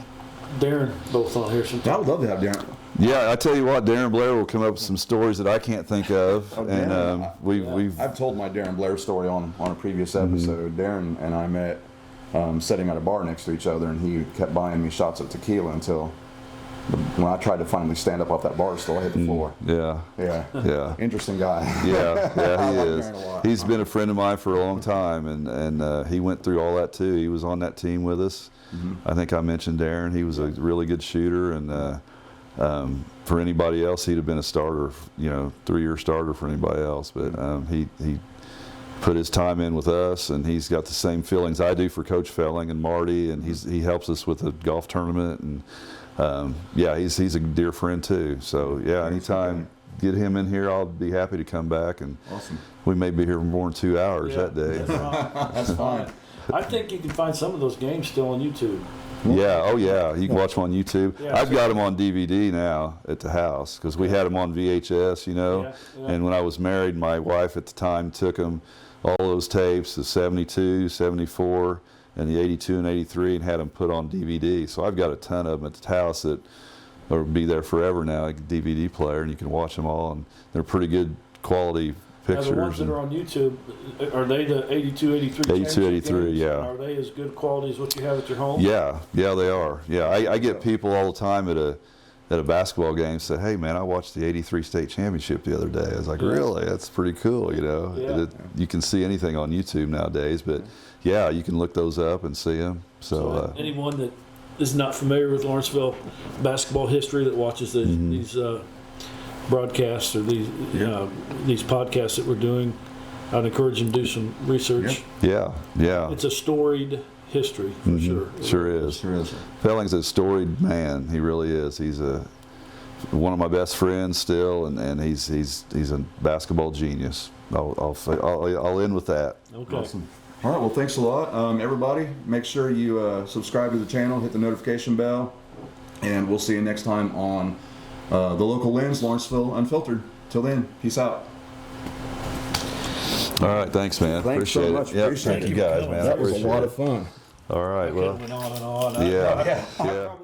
Darren both on here sometime. I would love to have Darren. Yeah, I tell you what, Darren Blair will come up with some stories that I can't think of, and we've. I've told my Darren Blair story on a previous episode. Darren and I met sitting at a bar next to each other, and he kept buying me shots of tequila until when I tried to finally stand up off that bar stool, I hit the floor. Yeah. Interesting guy. Yeah, he like is. Darren a lot. He's been a friend of mine for a long time, and he went through all that too. He was on that team with us. I think I mentioned Darren. He was a really good shooter, and for anybody else, he'd have been a starter, 3-year starter for anybody else. But he put his time in with us, and he's got the same feelings I do for Coach Felling and Marty, and he helps us with the golf tournament, and he's a dear friend too. So anytime get him in here, I'll be happy to come back, and awesome. We may be here for more than 2 hours that day. That's fine. I think you can find some of those games still on YouTube. Yeah, oh yeah, you can watch them on YouTube. Yeah, I've got them on DVD now at the house because we had them on VHS, Yeah. And when I was married, my wife at the time took them, all those tapes, the 72, 74, and the 82 and 83, and had them put on DVD. So I've got a ton of them at the house that will be there forever now, a DVD player, and you can watch them all, and they're pretty good quality pictures. Now the ones that are on YouTube, are they the 82, 83? 82, 83, games? yeah. Are they as good quality as what you have at your home? Yeah, they are. Yeah, I get people all the time at a basketball game say, "Hey man, I watched the '83 state championship the other day." I was like, "Really? That's pretty cool." Yeah. You can see anything on YouTube nowadays, but yeah, you can look those up and see them. So anyone that is not familiar with Lawrenceville basketball history that watches these broadcasts or these podcasts that we're doing, I'd encourage them to do some research. Yeah. It's a storied history for sure. Sure is. Felling's a storied man. He really is. He's one of my best friends still, and he's a basketball genius. I'll end with that. Okay. Awesome. All right. Well, thanks a lot, everybody. Make sure you subscribe to the channel, hit the notification bell, and we'll see you next time on the local lens, Lawrenceville Unfiltered. Till then, peace out. All right, thanks, man. Thanks Appreciate so much. it. Yep, Appreciate thank it. you guys, man. That was a Appreciate lot it. of fun. All right, well, Went on and on. yeah.